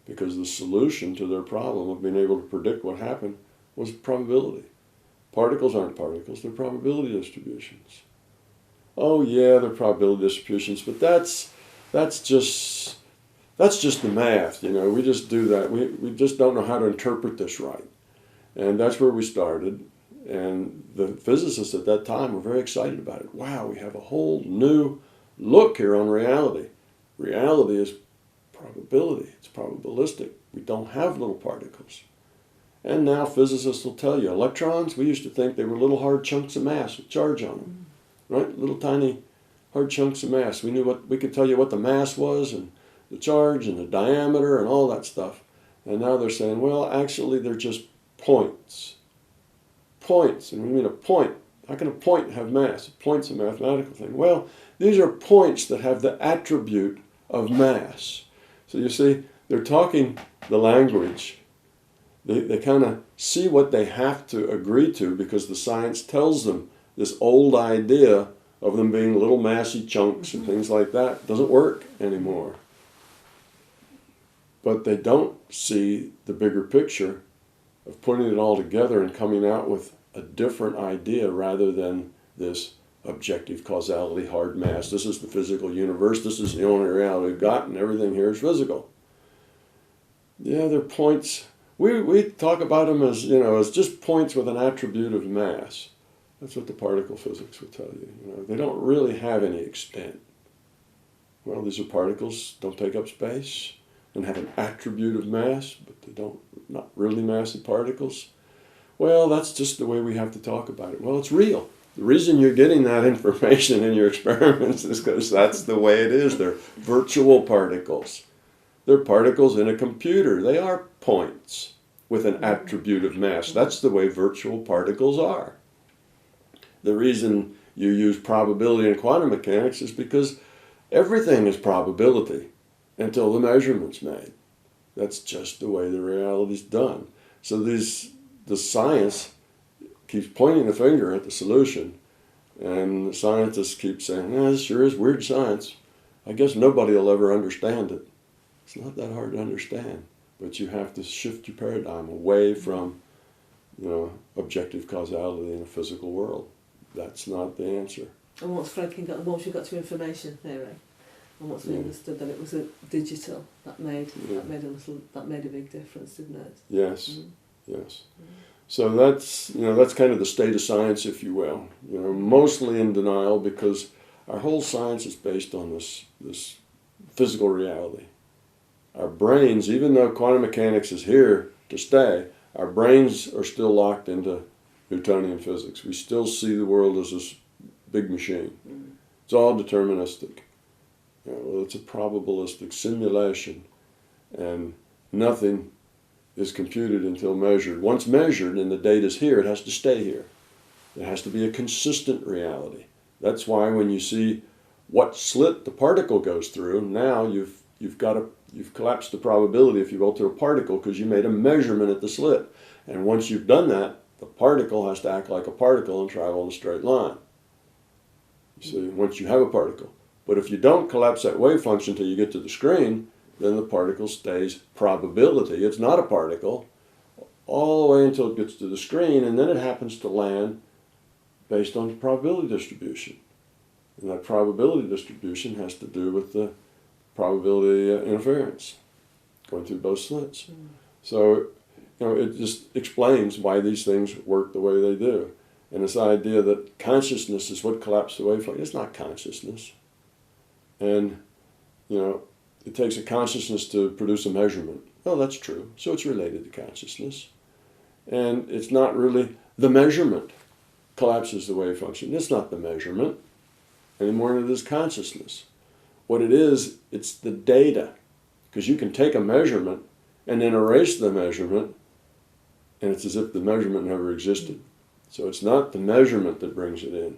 Because the solution to their problem of being able to predict what happened was probability. Particles aren't particles, they're probability distributions. Oh yeah, they're probability distributions, but that's just the math, we just do that. We just don't know how to interpret this right. And that's where we started. And the physicists at that time were very excited about it. Wow, we have a whole new look here on reality. Reality is probability. It's probabilistic. We don't have little particles. And now physicists will tell you, electrons, we used to think they were little hard chunks of mass with charge on them, right? Little tiny hard chunks of mass. We could tell you what the mass was and the charge and the diameter and all that stuff. And now they're saying, well, actually they're just points. Points. And when you mean a point, how can a point have mass? A point's a mathematical thing. Well, these are points that have the attribute of mass. So you see, they're talking the language. They kind of see what they have to agree to because the science tells them this old idea of them being little massy chunks and things like that doesn't work anymore. But they don't see the bigger picture of putting it all together and coming out with a different idea rather than this objective causality, hard mass. This is the physical universe. This is the only reality we've got, and everything here is physical. Yeah, they're points. We talk about them as as just points with an attribute of mass. That's what the particle physics would tell you. They don't really have any extent. Well, these are particles, don't take up space, and have an attribute of mass, but not really massive particles. Well, that's just the way we have to talk about it. Well, it's real. The reason you're getting that information in your experiments is because that's the way it is. They're virtual particles. They're particles in a computer. They are points with an attribute of mass. That's the way virtual particles are. The reason you use probability in quantum mechanics is because everything is probability until the measurement's made. That's just the way the reality's done. So the science keeps pointing the finger at the solution, and the scientists keep saying, this sure is weird science. I guess nobody will ever understand it. It's not that hard to understand, but you have to shift your paradigm away from objective causality in a physical world. That's not the answer. And once you got to information theory, and once we understood that it was a digital, that made a big difference, didn't it? Yes. Yes. So that's kind of the state of science, if you will. Mostly in denial because our whole science is based on this physical reality. Our brains, even though quantum mechanics is here to stay, our brains are still locked into Newtonian physics. We still see the world as this big machine. It's all deterministic. It's a probabilistic simulation, and nothing is computed until measured. Once measured and the data's here, it has to stay here. It has to be a consistent reality. That's why when you see what slit the particle goes through, now you've collapsed the probability, if you will, to a particle because you made a measurement at the slit. And once you've done that, the particle has to act like a particle and travel in a straight line. You see, once you have a particle. But if you don't collapse that wave function until you get to the screen, then the particle stays probability. It's not a particle all the way until it gets to the screen, and then it happens to land based on the probability distribution. And that probability distribution has to do with the probability interference going through both slits. So, it just explains why these things work the way they do. And this idea that consciousness is what collapsed the wave function, it's not consciousness. And, it takes a consciousness to produce a measurement. Well, that's true. So it's related to consciousness. And it's not really the measurement collapses the wave function. It's not the measurement any more than it is consciousness. What it is, it's the data. Because you can take a measurement and then erase the measurement, and it's as if the measurement never existed. So it's not the measurement that brings it in.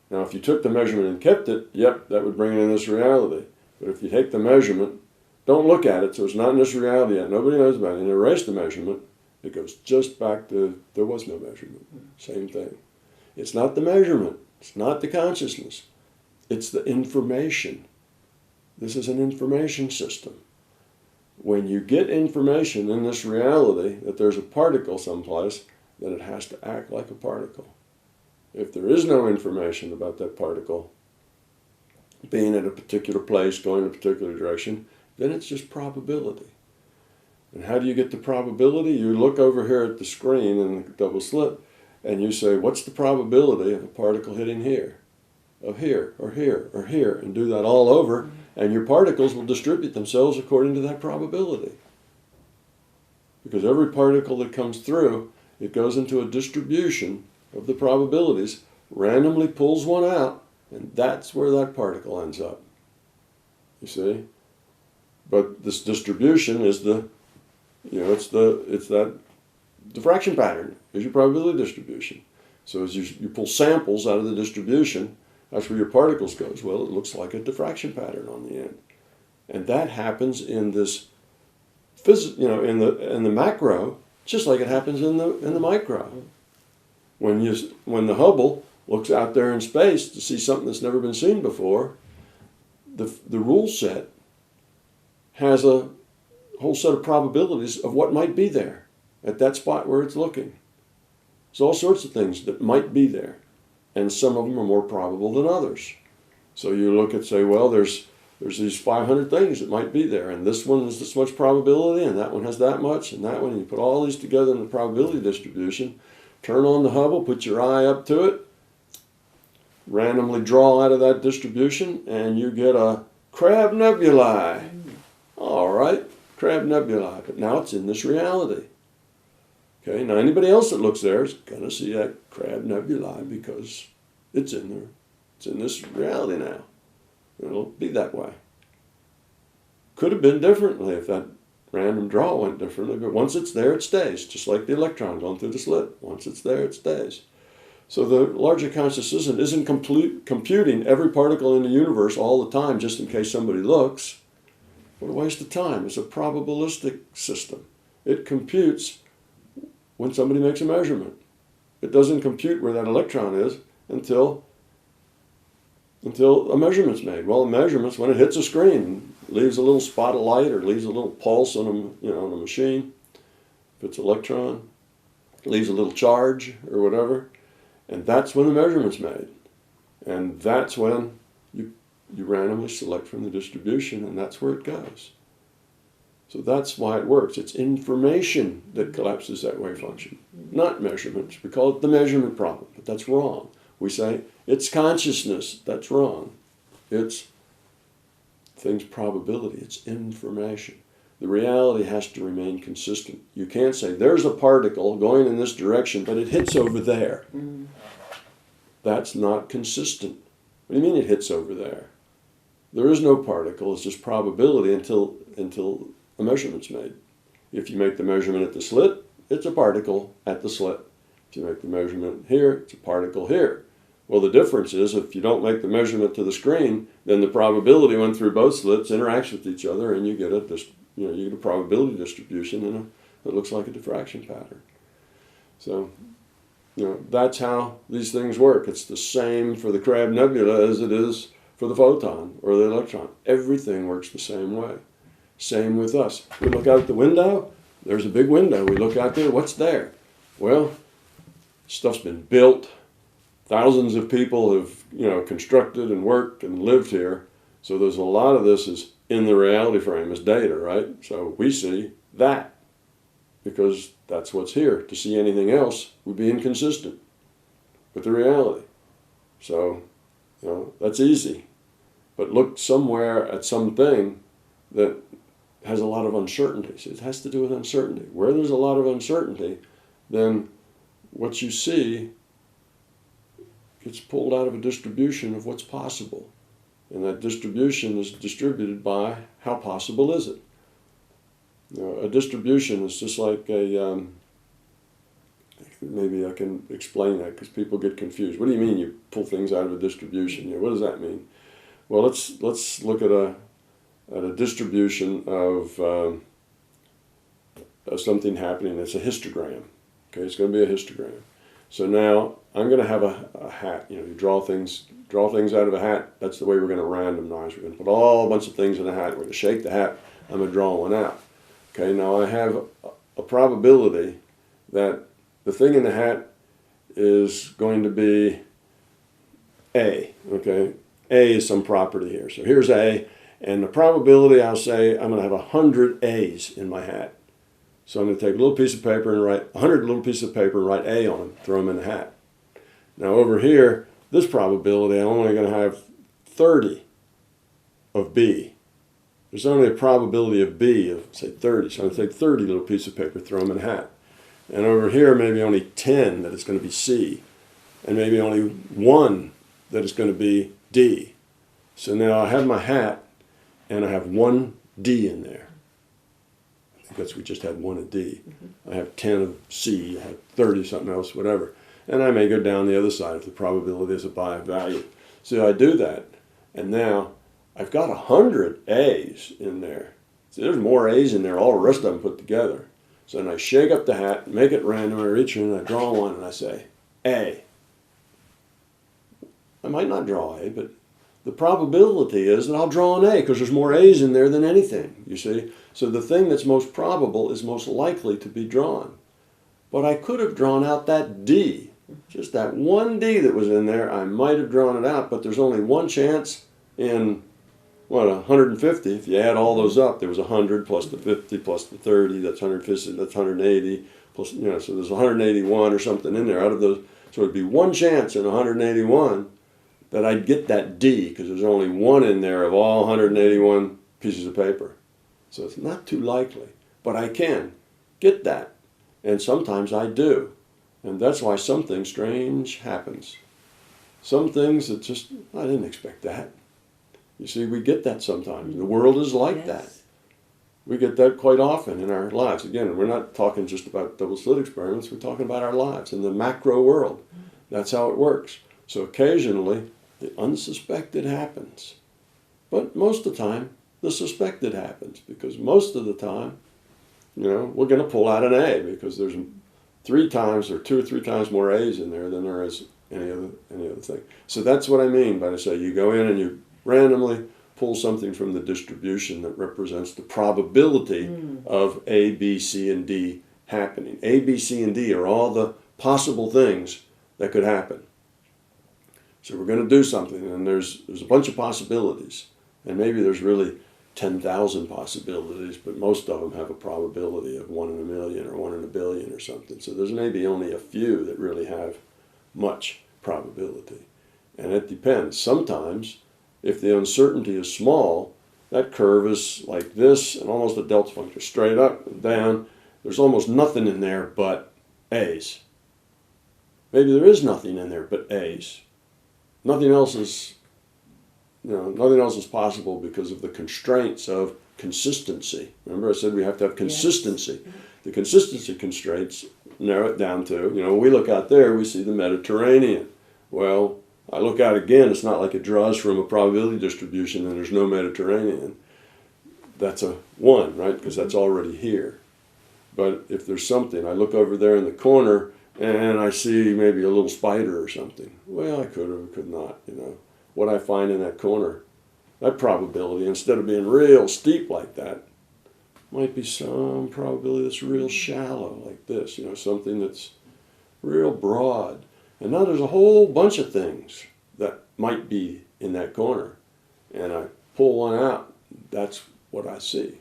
Now, if you took the measurement and kept it, yep, that would bring it in this reality. But if you take the measurement, don't look at it, so it's not in this reality yet, nobody knows about it, and erase the measurement, it goes just back to there was no measurement. Same thing. It's not the measurement. It's not the consciousness. It's the information. This is an information system. When you get information in this reality that there's a particle someplace, then it has to act like a particle. If there is no information about that particle being at a particular place, going in a particular direction, then it's just probability. And how do you get the probability? You look over here at the screen in the double slit, and you say, what's the probability of a particle hitting here? Of here, or here, or here, and do that all over, and your particles will distribute themselves according to that probability. Because every particle that comes through, it goes into a distribution of the probabilities, randomly pulls one out, and that's where that particle ends up. You see? But this distribution is it's that diffraction pattern, is your probability distribution. So as you pull samples out of the distribution, that's where your particles goes. Well, it looks like a diffraction pattern on the end. And that happens in this in the macro, just like it happens in the micro. When the Hubble looks out there in space to see something that's never been seen before, the rule set has a whole set of probabilities of what might be there at that spot where it's looking. There's all sorts of things that might be there, and some of them are more probable than others. So you look and say, well, there's these 500 things that might be there, and this one has this much probability, and that one has that much, and that one, and you put all these together in the probability distribution, turn on the Hubble, put your eye up to it, randomly draw out of that distribution, and you get a Crab nebulae. All right, Crab nebulae, but now it's in this reality. Okay, now anybody else that looks there is going to see that Crab nebulae because it's in there. It's in this reality now. It'll be that way. Could have been differently if that random draw went differently, but once it's there, it stays, just like the electron going through the slit. Once it's there, it stays. So the larger consciousness isn't computing every particle in the universe all the time just in case somebody looks. What a waste of time. It's a probabilistic system. It computes when somebody makes a measurement. It doesn't compute where that electron is until a measurement's made. Well, the measurement's when it hits a screen, leaves a little spot of light or leaves a little pulse on a machine. If it's an electron, leaves a little charge or whatever, and that's when the measurement's made. And that's when you randomly select from the distribution, and that's where it goes. So that's why it works. It's information that collapses that wave function, not measurements. We call it the measurement problem, but that's wrong. We say it's consciousness. That's wrong. It's things probability. It's information. The reality has to remain consistent. You can't say there's a particle going in this direction, but it hits over there. That's not consistent. What do you mean it hits over there? There is no particle. It's just probability until a measurement's made. If you make the measurement at the slit, it's a particle at the slit. If you make the measurement here, it's a particle here. Well, the difference is if you don't make the measurement to the screen, then the probability went through both slits, interacts with each other, and you get a probability distribution that looks like a diffraction pattern. So, that's how these things work. It's the same for the Crab Nebula as it is for the photon or the electron. Everything works the same way. Same with us. We look out the window, there's a big window. We look out there, what's there? Well, stuff's been built. Thousands of people have, constructed and worked and lived here. So there's a lot of this is in the reality frame as data, right? So we see that because that's what's here. To see anything else would be inconsistent with the reality. So, that's easy. But look somewhere at something that has a lot of uncertainties. It has to do with uncertainty. Where there's a lot of uncertainty, then what you see gets pulled out of a distribution of what's possible. And that distribution is distributed by how possible is it? A distribution is just like maybe I can explain that because people get confused. What do you mean you pull things out of a distribution? What does that mean? Well, let's look at a distribution of something happening that's a histogram. Okay, it's going to be a histogram. So now I'm going to have a hat. You draw things out of a hat. That's the way we're going to randomize. We're going to put a bunch of things in a hat. We're going to shake the hat. I'm going to draw one out. Okay, now I have a probability that the thing in the hat is going to be A. Okay, A is some property here. So here's A, and the probability, I'll say I'm going to have 100 A's in my hat. So I'm going to take a little piece of paper and write 100 little pieces of paper and write A on them, throw them in the hat. Now over here, this probability, I'm only going to have 30 of B. There's only a probability of B of, say, 30. So I'm going to take 30 little pieces of paper, throw them in a hat. And over here, maybe only 10 that it's going to be C. And maybe only 1 that it's going to be D. So now I have my hat, and I have 1 D in there. I think that's, we just had 1 of D. I have 10 of C, I have 30 something else, whatever. And I may go down the other side if the probability is a bi value. So I do that, and now I've got 100 A's in there. So there's more A's in there, all the rest of them put together. So then I shake up the hat, make it random, I reach in and I draw one and I say, A. I might not draw A, but the probability is that I'll draw an A because there's more A's in there than anything, you see. So the thing that's most probable is most likely to be drawn. But I could have drawn out that D, just that 1 D that was in there. I might have drawn it out, but there's only one chance in 150, if you add all those up, there was 100 plus the 50 plus the 30, that's 150, that's 180, plus, so there's 181 or something in there out of those. So it'd be one chance in 181 that I'd get that D, because there's only 1 in there of all 181 pieces of paper. So it's not too likely, but I can get that. And sometimes I do. And that's why something strange happens. Some things that just, I didn't expect that. You see, we get that sometimes. The world is like that. We get that quite often in our lives. Again, we're not talking just about double slit experiments. We're talking about our lives in the macro world. That's how it works. So occasionally, the unsuspected happens. But most of the time, the suspected happens. Because most of the time, we're going to pull out an A because there's 2 or 3 times more A's in there than there is any other thing. So that's what I mean by to say you go in and you randomly pull something from the distribution that represents the probability of A, B, C, and D happening. A, B, C, and D are all the possible things that could happen. So we're going to do something, and there's a bunch of possibilities. And maybe there's really 10,000 possibilities, but most of them have a probability of 1 in a million or 1 in a billion or something. So there's maybe only a few that really have much probability. And it depends. Sometimes, if the uncertainty is small, that curve is like this, and almost a delta function, straight up and down. There's almost nothing in there but A's. Maybe there is nothing in there but A's. Nothing else is, nothing else is possible because of the constraints of consistency. Remember I said we have to have consistency. Yes. The consistency constraints narrow it down to, when we look out there, we see the Mediterranean. Well, I look out again, it's not like it draws from a probability distribution and there's no Mediterranean. That's a 1, right? Because that's already here. But if there's something, I look over there in the corner and I see maybe a little spider or something. Well, I could or could not, What I find in that corner, that probability, instead of being real steep like that, might be some probability that's real shallow like this, something that's real broad. And now there's a whole bunch of things that might be in that corner. And I pull one out, that's what I see.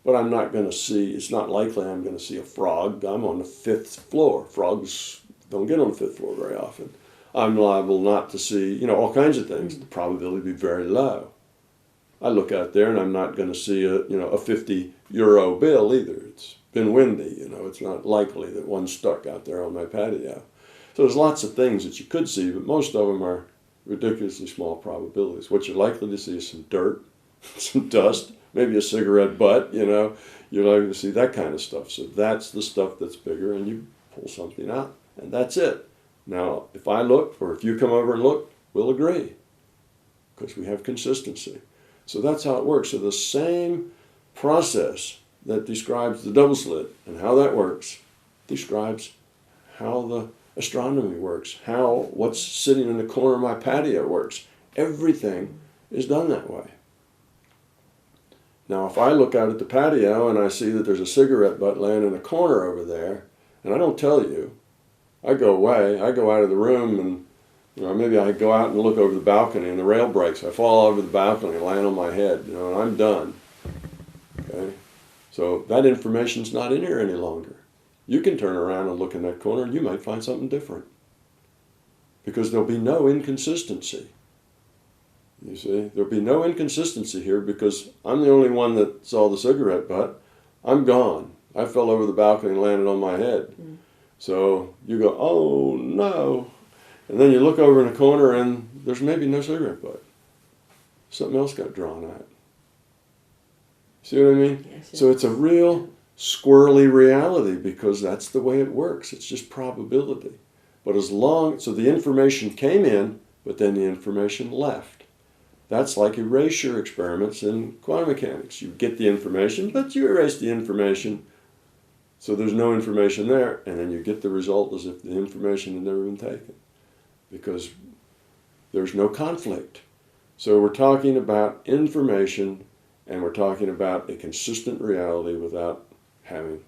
But I'm not going to see, it's not likely I'm going to see a frog. I'm on the 5th floor. Frogs don't get on the 5th floor very often. I'm liable not to see, all kinds of things. The probability would be very low. I look out there and I'm not going to see a 50 euro bill either. It's been windy, it's not likely that one's stuck out there on my patio. So there's lots of things that you could see, but most of them are ridiculously small probabilities. What you're likely to see is some dirt, some dust, maybe a cigarette butt, you're likely to see that kind of stuff. So that's the stuff that's bigger, and you pull something out, and that's it. Now, if I look, or if you come over and look, we'll agree, because we have consistency. So that's how it works. So the same process that describes the double slit and how that works describes how the astronomy works, how what's sitting in the corner of my patio works. Everything is done that way. Now, if I look out at the patio and I see that there's a cigarette butt laying in a corner over there, and I don't tell you, I go away, I go out of the room, and maybe I go out and look over the balcony and the rail breaks. I fall over the balcony and land on my head, and I'm done. Okay? So that information's not in here any longer. You can turn around and look in that corner and you might find something different. Because there'll be no inconsistency. You see, there'll be no inconsistency here because I'm the only one that saw the cigarette butt. I'm gone. I fell over the balcony and landed on my head. Mm. So you go, oh no. And then you look over in the corner and there's maybe no cigarette butt. Something else got drawn out. See what I mean? Yes, yes. So it's a real squirrely reality because that's the way it works. It's just probability. But so the information came in, but then the information left. That's like erasure experiments in quantum mechanics. You get the information, but you erase the information, so there's no information there, and then you get the result as if the information had never been taken, because there's no conflict. So we're talking about information, and we're talking about a consistent reality without having,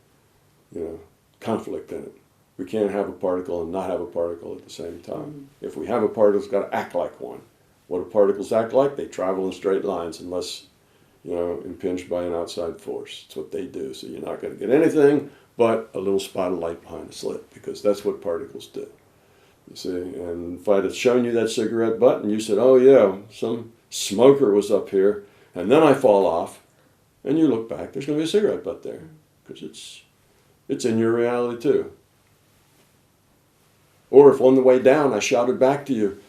conflict in it. We can't have a particle and not have a particle at the same time. Mm-hmm. If we have a particle, it's got to act like one. What do particles act like? They travel in straight lines unless, impinged by an outside force. That's what they do. So you're not going to get anything but a little spot of light behind a slit, because that's what particles do. You see, and if I'd have shown you that cigarette butt and you said, oh yeah, some smoker was up here, and then I fall off, and you look back, there's going to be a cigarette butt there, because it's in your reality too. Or if on the way down I shouted back to you,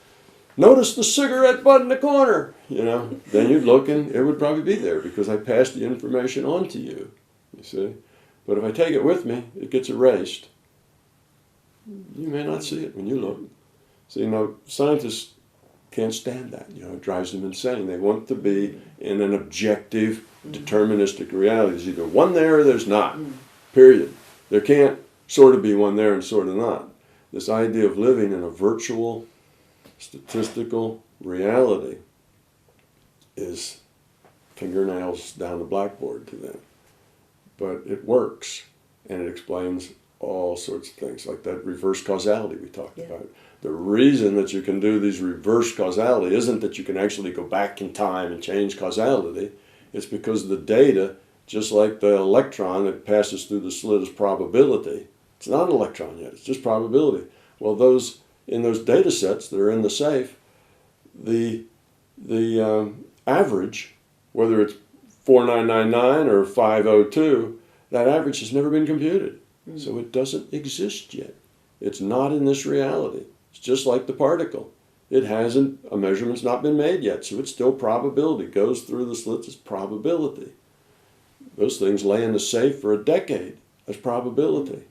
notice the cigarette butt in the corner, then you'd look and it would probably be there because I passed the information on to you, you see. But if I take it with me, it gets erased. You may not see it when you look. So, scientists can't stand that. It drives them insane. They want to be in an objective, deterministic reality. There's either one there or there's not, period. There can't sort of be one there and sort of not. This idea of living in a virtual, statistical reality is fingernails down the blackboard to them. But it works, and it explains all sorts of things, like that reverse causality we talked about. The reason that you can do these reverse causality isn't that you can actually go back in time and change causality. It's because the data, just like the electron that passes through the slit is probability. It's not an electron yet, it's just probability. Well, in those data sets that are in the safe, the average, whether it's 4999 or 502, that average has never been computed. So it doesn't exist yet. It's not in this reality. It's just like the particle. It hasn't, a measurement's not been made yet, so it's still probability. It goes through the slits as probability. Those things lay in the safe for a decade as probability.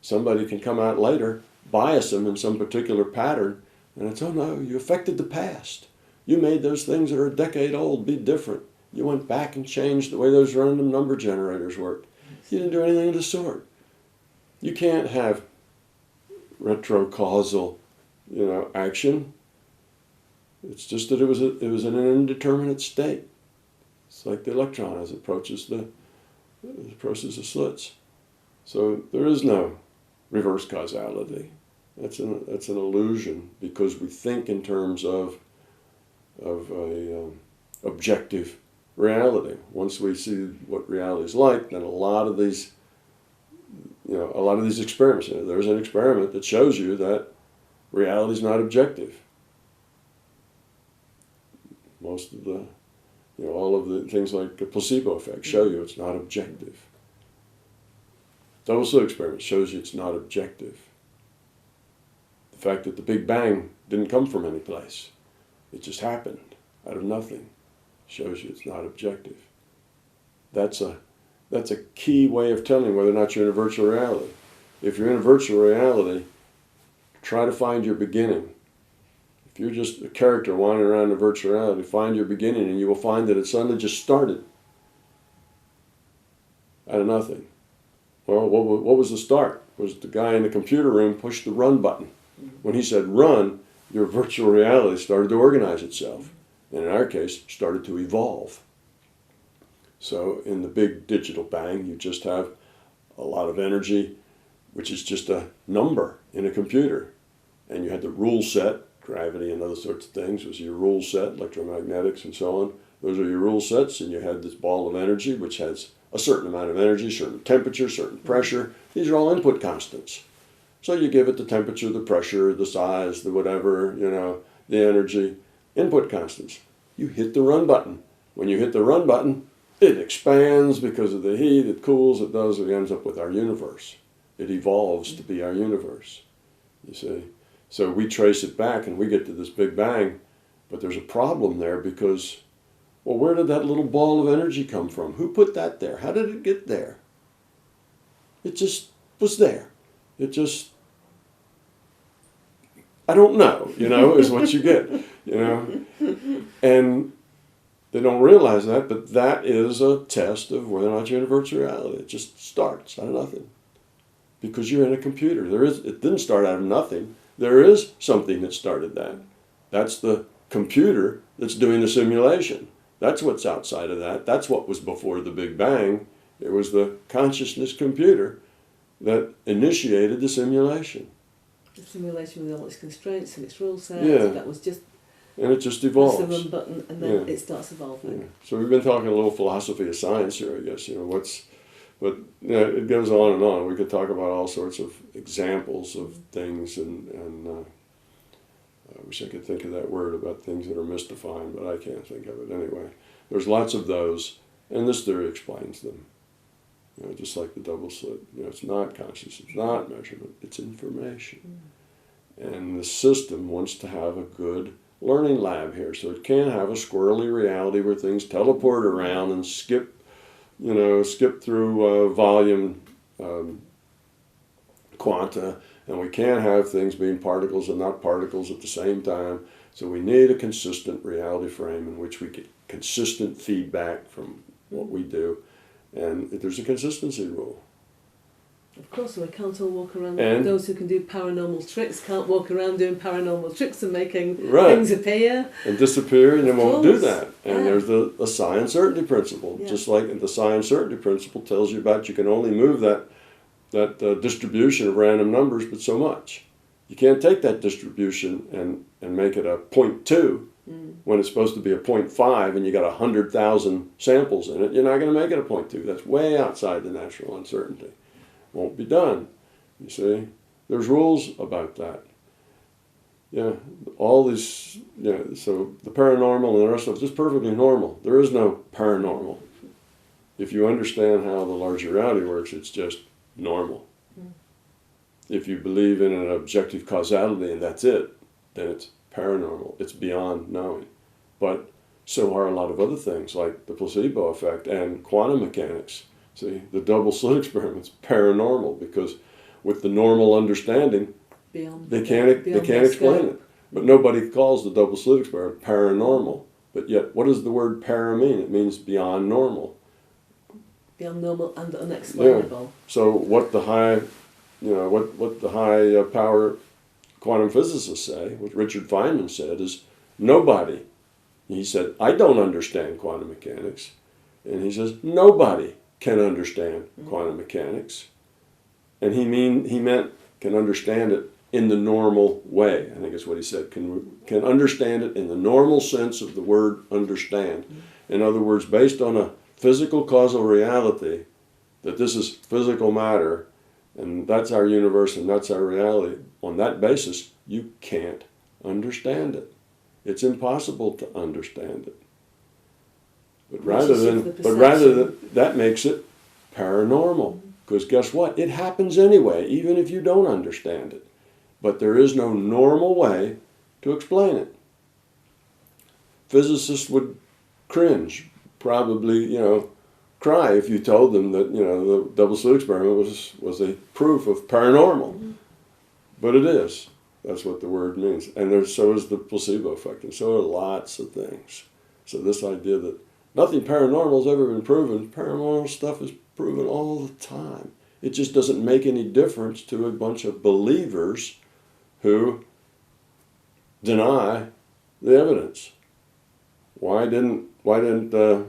Somebody can come out later, bias them in some particular pattern, and it's, oh no, you affected the past. You made those things that are a decade old be different. You went back and changed the way those random number generators worked. You didn't do anything of the sort. You can't have retrocausal, action. It's just that it was in an indeterminate state. It's like the electron as it approaches the slits. So there is no reverse causality. That's an illusion, because we think in terms of a objective reality. Once we see what reality is like, then a lot of these experiments. There's an experiment that shows you that reality is not objective. Most of the, all of the things like the placebo effect show you it's not objective. Double slit experiment shows you it's not objective. The fact that the Big Bang didn't come from any place, it just happened out of nothing, shows you it's not objective. That's a key way of telling whether or not you're in a virtual reality. If you're in a virtual reality, try to find your beginning. If you're just a character wandering around in a virtual reality, find your beginning, and you will find that it suddenly just started out of nothing. Well, what was the start? Was the guy in the computer room pushed the run button. When he said run, your virtual reality started to organize itself. And in our case, started to evolve. So in the big digital bang, you just have a lot of energy, which is just a number in a computer. And you had the rule set, gravity and other sorts of things was your rule set, electromagnetics and so on. Those are your rule sets, and you had this ball of energy, which has a certain amount of energy, certain temperature, certain pressure. These are all input constants. So you give it the temperature, the pressure, the size, the whatever, the energy, input constants. You hit the run button. When you hit the run button, it expands because of the heat, it cools, it does, it ends up with our universe. It evolves to be our universe, you see. So we trace it back and we get to this Big Bang, but there's a problem there because, well, where did that little ball of energy come from? Who put that there? How did it get there? It just was there. It just, I don't know, is what you get, And they don't realize that, but that is a test of whether or not you're in a virtual reality. It just starts out of nothing. Because you're in a computer. It didn't start out of nothing. There is something that started that. That's the computer that's doing the simulation. That's what's outside of that. That's what was before the Big Bang. It was the consciousness computer that initiated the simulation. The simulation with all its constraints and its rule sets, that was just... And it just evolves. Press the run button and then it starts evolving. Yeah. So we've been talking a little philosophy of science here, I guess. But it goes on and on. We could talk about all sorts of examples of things, and I wish I could think of that word about things that are mystifying, but I can't think of it anyway. There's lots of those, and this theory explains them. Just like the double slit. It's not conscious, it's not measurement, it's information. And the system wants to have a good learning lab here, so it can't have a squirrely reality where things teleport around and skip through volume quanta, and we can't have things being particles and not particles at the same time. So we need a consistent reality frame in which we get consistent feedback from what we do, and there's a consistency rule. Of course, we can't all walk around. Those who can do paranormal tricks can't walk around doing paranormal tricks and making things appear and disappear, and they won't do that. And there's the sign certainty principle, just like the sign certainty principle tells you about you can only move that distribution of random numbers, but so much. You can't take that distribution and make it a 0.2 When it's supposed to be a 0.5 and you got 100,000 samples in it, you're not going to make it a 0.2. That's way outside the natural uncertainty. Won't be done. You see, there's rules about that. Yeah, all these, so the paranormal and the rest of it is just perfectly normal. There is no paranormal. If you understand how the larger reality works, it's just normal. If you believe in an objective causality and that's it, then it's paranormal. It's beyond knowing. But so are a lot of other things like the placebo effect and quantum mechanics. See, the double slit experiment's paranormal because with the normal understanding, they can't explain it. But nobody calls the double slit experiment paranormal. But yet, what does the word para mean? It means beyond normal. Beyond normal and unexplainable. Yeah. So what the high, what the high power quantum physicists say, what Richard Feynman said, is nobody. He said, I don't understand quantum mechanics. And he says, nobody can understand quantum mechanics. And he meant can understand it in the normal way. I think is what he said. Can understand it in the normal sense of the word understand. In other words, based on a physical causal reality, that this is physical matter, and that's our universe and that's our reality. On that basis, you can't understand it. It's impossible to understand it. But rather than that makes it paranormal. Because guess what? It happens anyway, even if you don't understand it. But there is no normal way to explain it. Physicists would cringe, probably, cry if you told them that, the double slit experiment was a proof of paranormal. But it is. That's what the word means. And so is the placebo effect. And so are lots of things. So this idea that nothing paranormal has ever been proven, paranormal stuff is proven all the time. It just doesn't make any difference to a bunch of believers who deny the evidence. Why don't the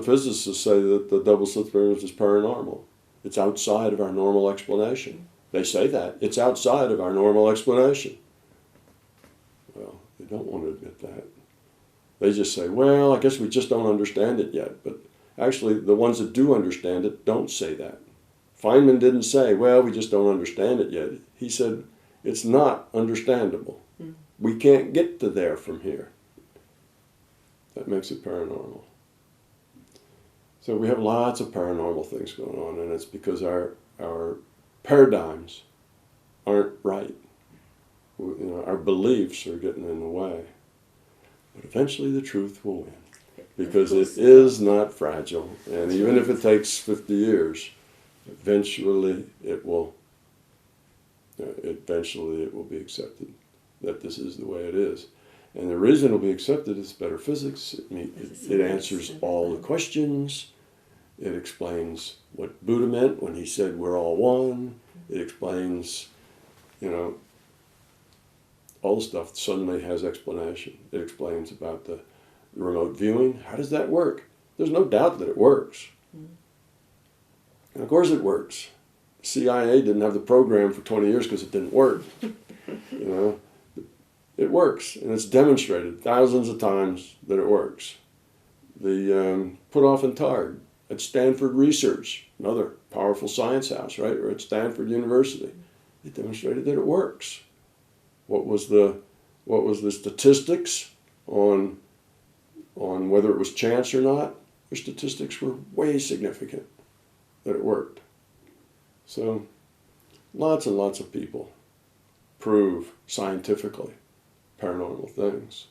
physicists say that the double slit experiment is paranormal? It's outside of our normal explanation. They say that. It's outside of our normal explanation. Well, they don't want to admit that. They just say, well, I guess we just don't understand it yet. But actually, the ones that do understand it don't say that. Feynman didn't say, well, we just don't understand it yet. He said, it's not understandable. We can't get to there from here. That makes it paranormal. So we have lots of paranormal things going on, and it's because our paradigms aren't right. Our beliefs are getting in the way. But eventually the truth will win. Because it is not fragile. And even if it takes 50 years, eventually it will be accepted that this is the way it is. And the reason it will be accepted is better physics. It answers all the questions. It explains what Buddha meant when he said we're all one. It explains, all the stuff suddenly has explanation. It explains about the remote viewing. How does that work? There's no doubt that it works. And of course it works. CIA didn't have the program for 20 years because it didn't work. It works, and it's demonstrated thousands of times that it works. The Puthoff and Tard at Stanford Research, another powerful science house, right? Or at Stanford University, it demonstrated that it works. What was the statistics on whether it was chance or not? The statistics were way significant that it worked. So lots and lots of people prove scientifically paranormal things.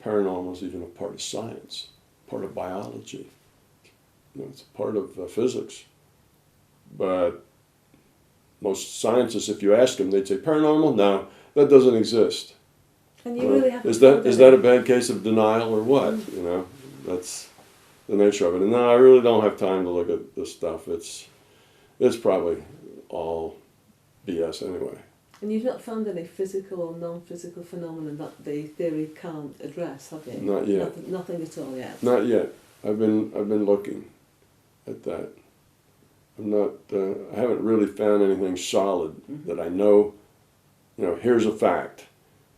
Paranormal is even a part of science, part of biology. It's a part of physics. But most scientists, if you ask them, they'd say, paranormal? No, that doesn't exist. And you really have is that a bad case of denial or what? That's the nature of it. And no, I really don't have time to look at this stuff. It's probably all BS anyway. And you've not found any physical or non-physical phenomenon that the theory can't address, have you? Not yet. Nothing at all yet. Not yet. I've been looking at that. I haven't really found anything solid that I know. Here's a fact.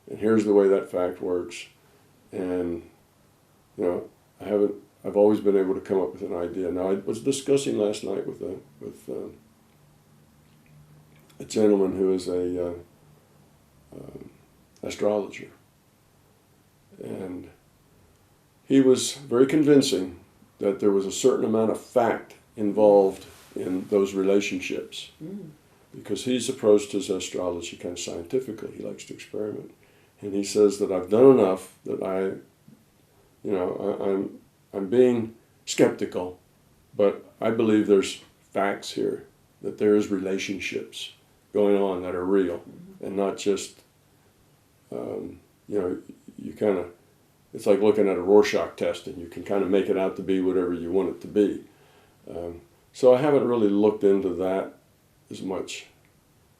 and here's the way that fact works. And, you know, I've always been able to come up with an idea. Now, I was discussing last night with a gentleman who is a astrologer. And he was very convincing that there was a certain amount of fact involved in those relationships. Because he's approached his astrology kind of scientifically. He likes to experiment. And he says that I've done enough that I'm being skeptical, but I believe there's facts here, that there is relationships going on that are real, and not just, you kind of, it's like looking at a Rorschach test, and you can kind of make it out to be whatever you want it to be. So I haven't really looked into that as much.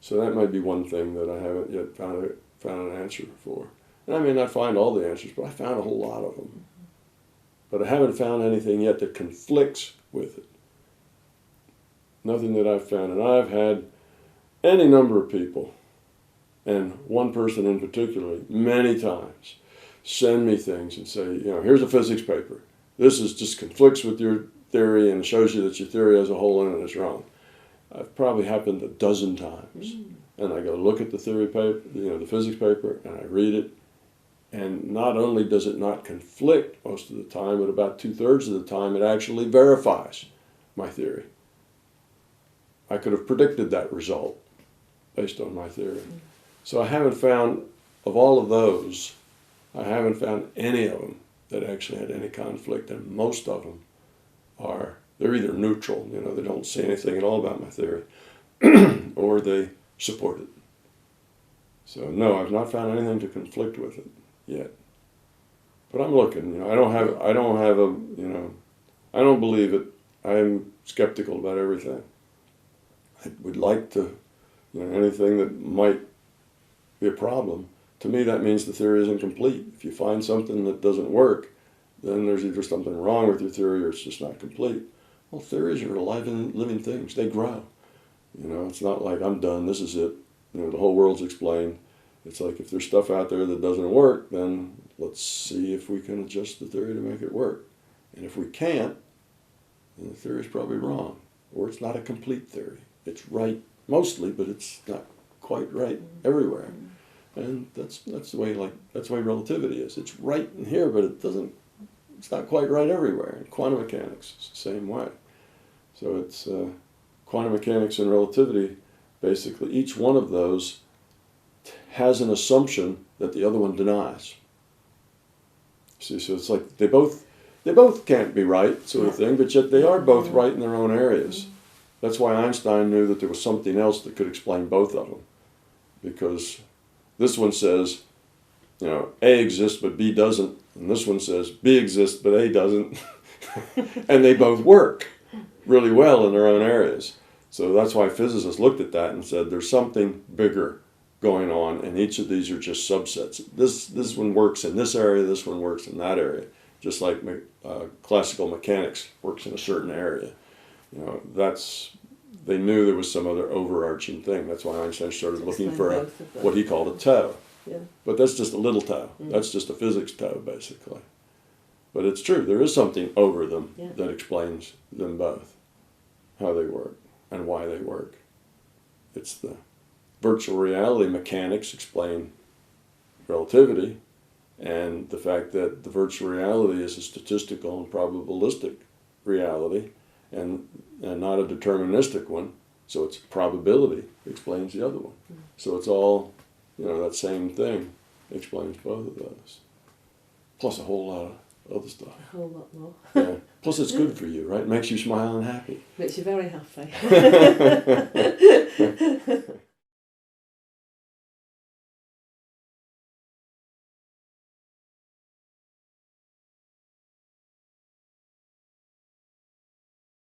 So that might be one thing that I haven't yet found an answer for. And I may not find all the answers, but I found a whole lot of them. But I haven't found anything yet that conflicts with it. Nothing that I've found. And I've had any number of people, and one person in particular, many times, send me things and say, here's a physics paper. This just conflicts with your theory and shows you that your theory has a hole in it and it's wrong. I've probably happened a dozen times. And I go look at the theory paper, the physics paper, and I read it. And not only does it not conflict most of the time, but about 2/3 of the time it actually verifies my theory. I could have predicted that result based on my theory. So I haven't found, of all of those, I haven't found any of them that actually had any conflict, and most of them they're either neutral, they don't say anything at all about my theory, or they support it. So no, I've not found anything to conflict with it yet. But I'm looking, I don't believe it. I'm skeptical about everything. I would like to, anything that might be a problem. To me, that means the theory isn't complete. If you find something that doesn't work, then there's either something wrong with your theory or it's just not complete. Well, theories are alive and living things. They grow. It's not like I'm done, this is it. The whole world's explained. It's like if there's stuff out there that doesn't work, then let's see if we can adjust the theory to make it work. And if we can't, then the theory's probably wrong. Or it's not a complete theory. It's right mostly, but it's not quite right everywhere. And that's the way relativity is. It's right in here, but it's not quite right everywhere. And quantum mechanics is the same way. So it's quantum mechanics and relativity, basically each one of those has an assumption that the other one denies. See, so it's like they both can't be right, sort of thing, but yet they are both right in their own areas. That's why Einstein knew that there was something else that could explain both of them. Because this one says, A exists but B doesn't, and this one says B exists but A doesn't, and they both work really well in their own areas. So that's why physicists looked at that and said there's something bigger going on, and each of these are just subsets. This one works in this area, this one works in that area, just like classical mechanics works in a certain area. They knew there was some other overarching thing. That's why Einstein started looking for what he called a toe. Yeah. But that's just a little toe. That's just a physics toe, basically. But it's true. There is something over them that explains them both, how they work and why they work. It's the virtual reality mechanics explain relativity, and the fact that the virtual reality is a statistical and probabilistic reality, and not a deterministic one, so it's probability explains the other one. So it's all, that same thing explains both of those. Plus a whole lot of other stuff. A whole lot more. Yeah. Plus it's good for you, right? It makes you smile and happy. Makes you very happy.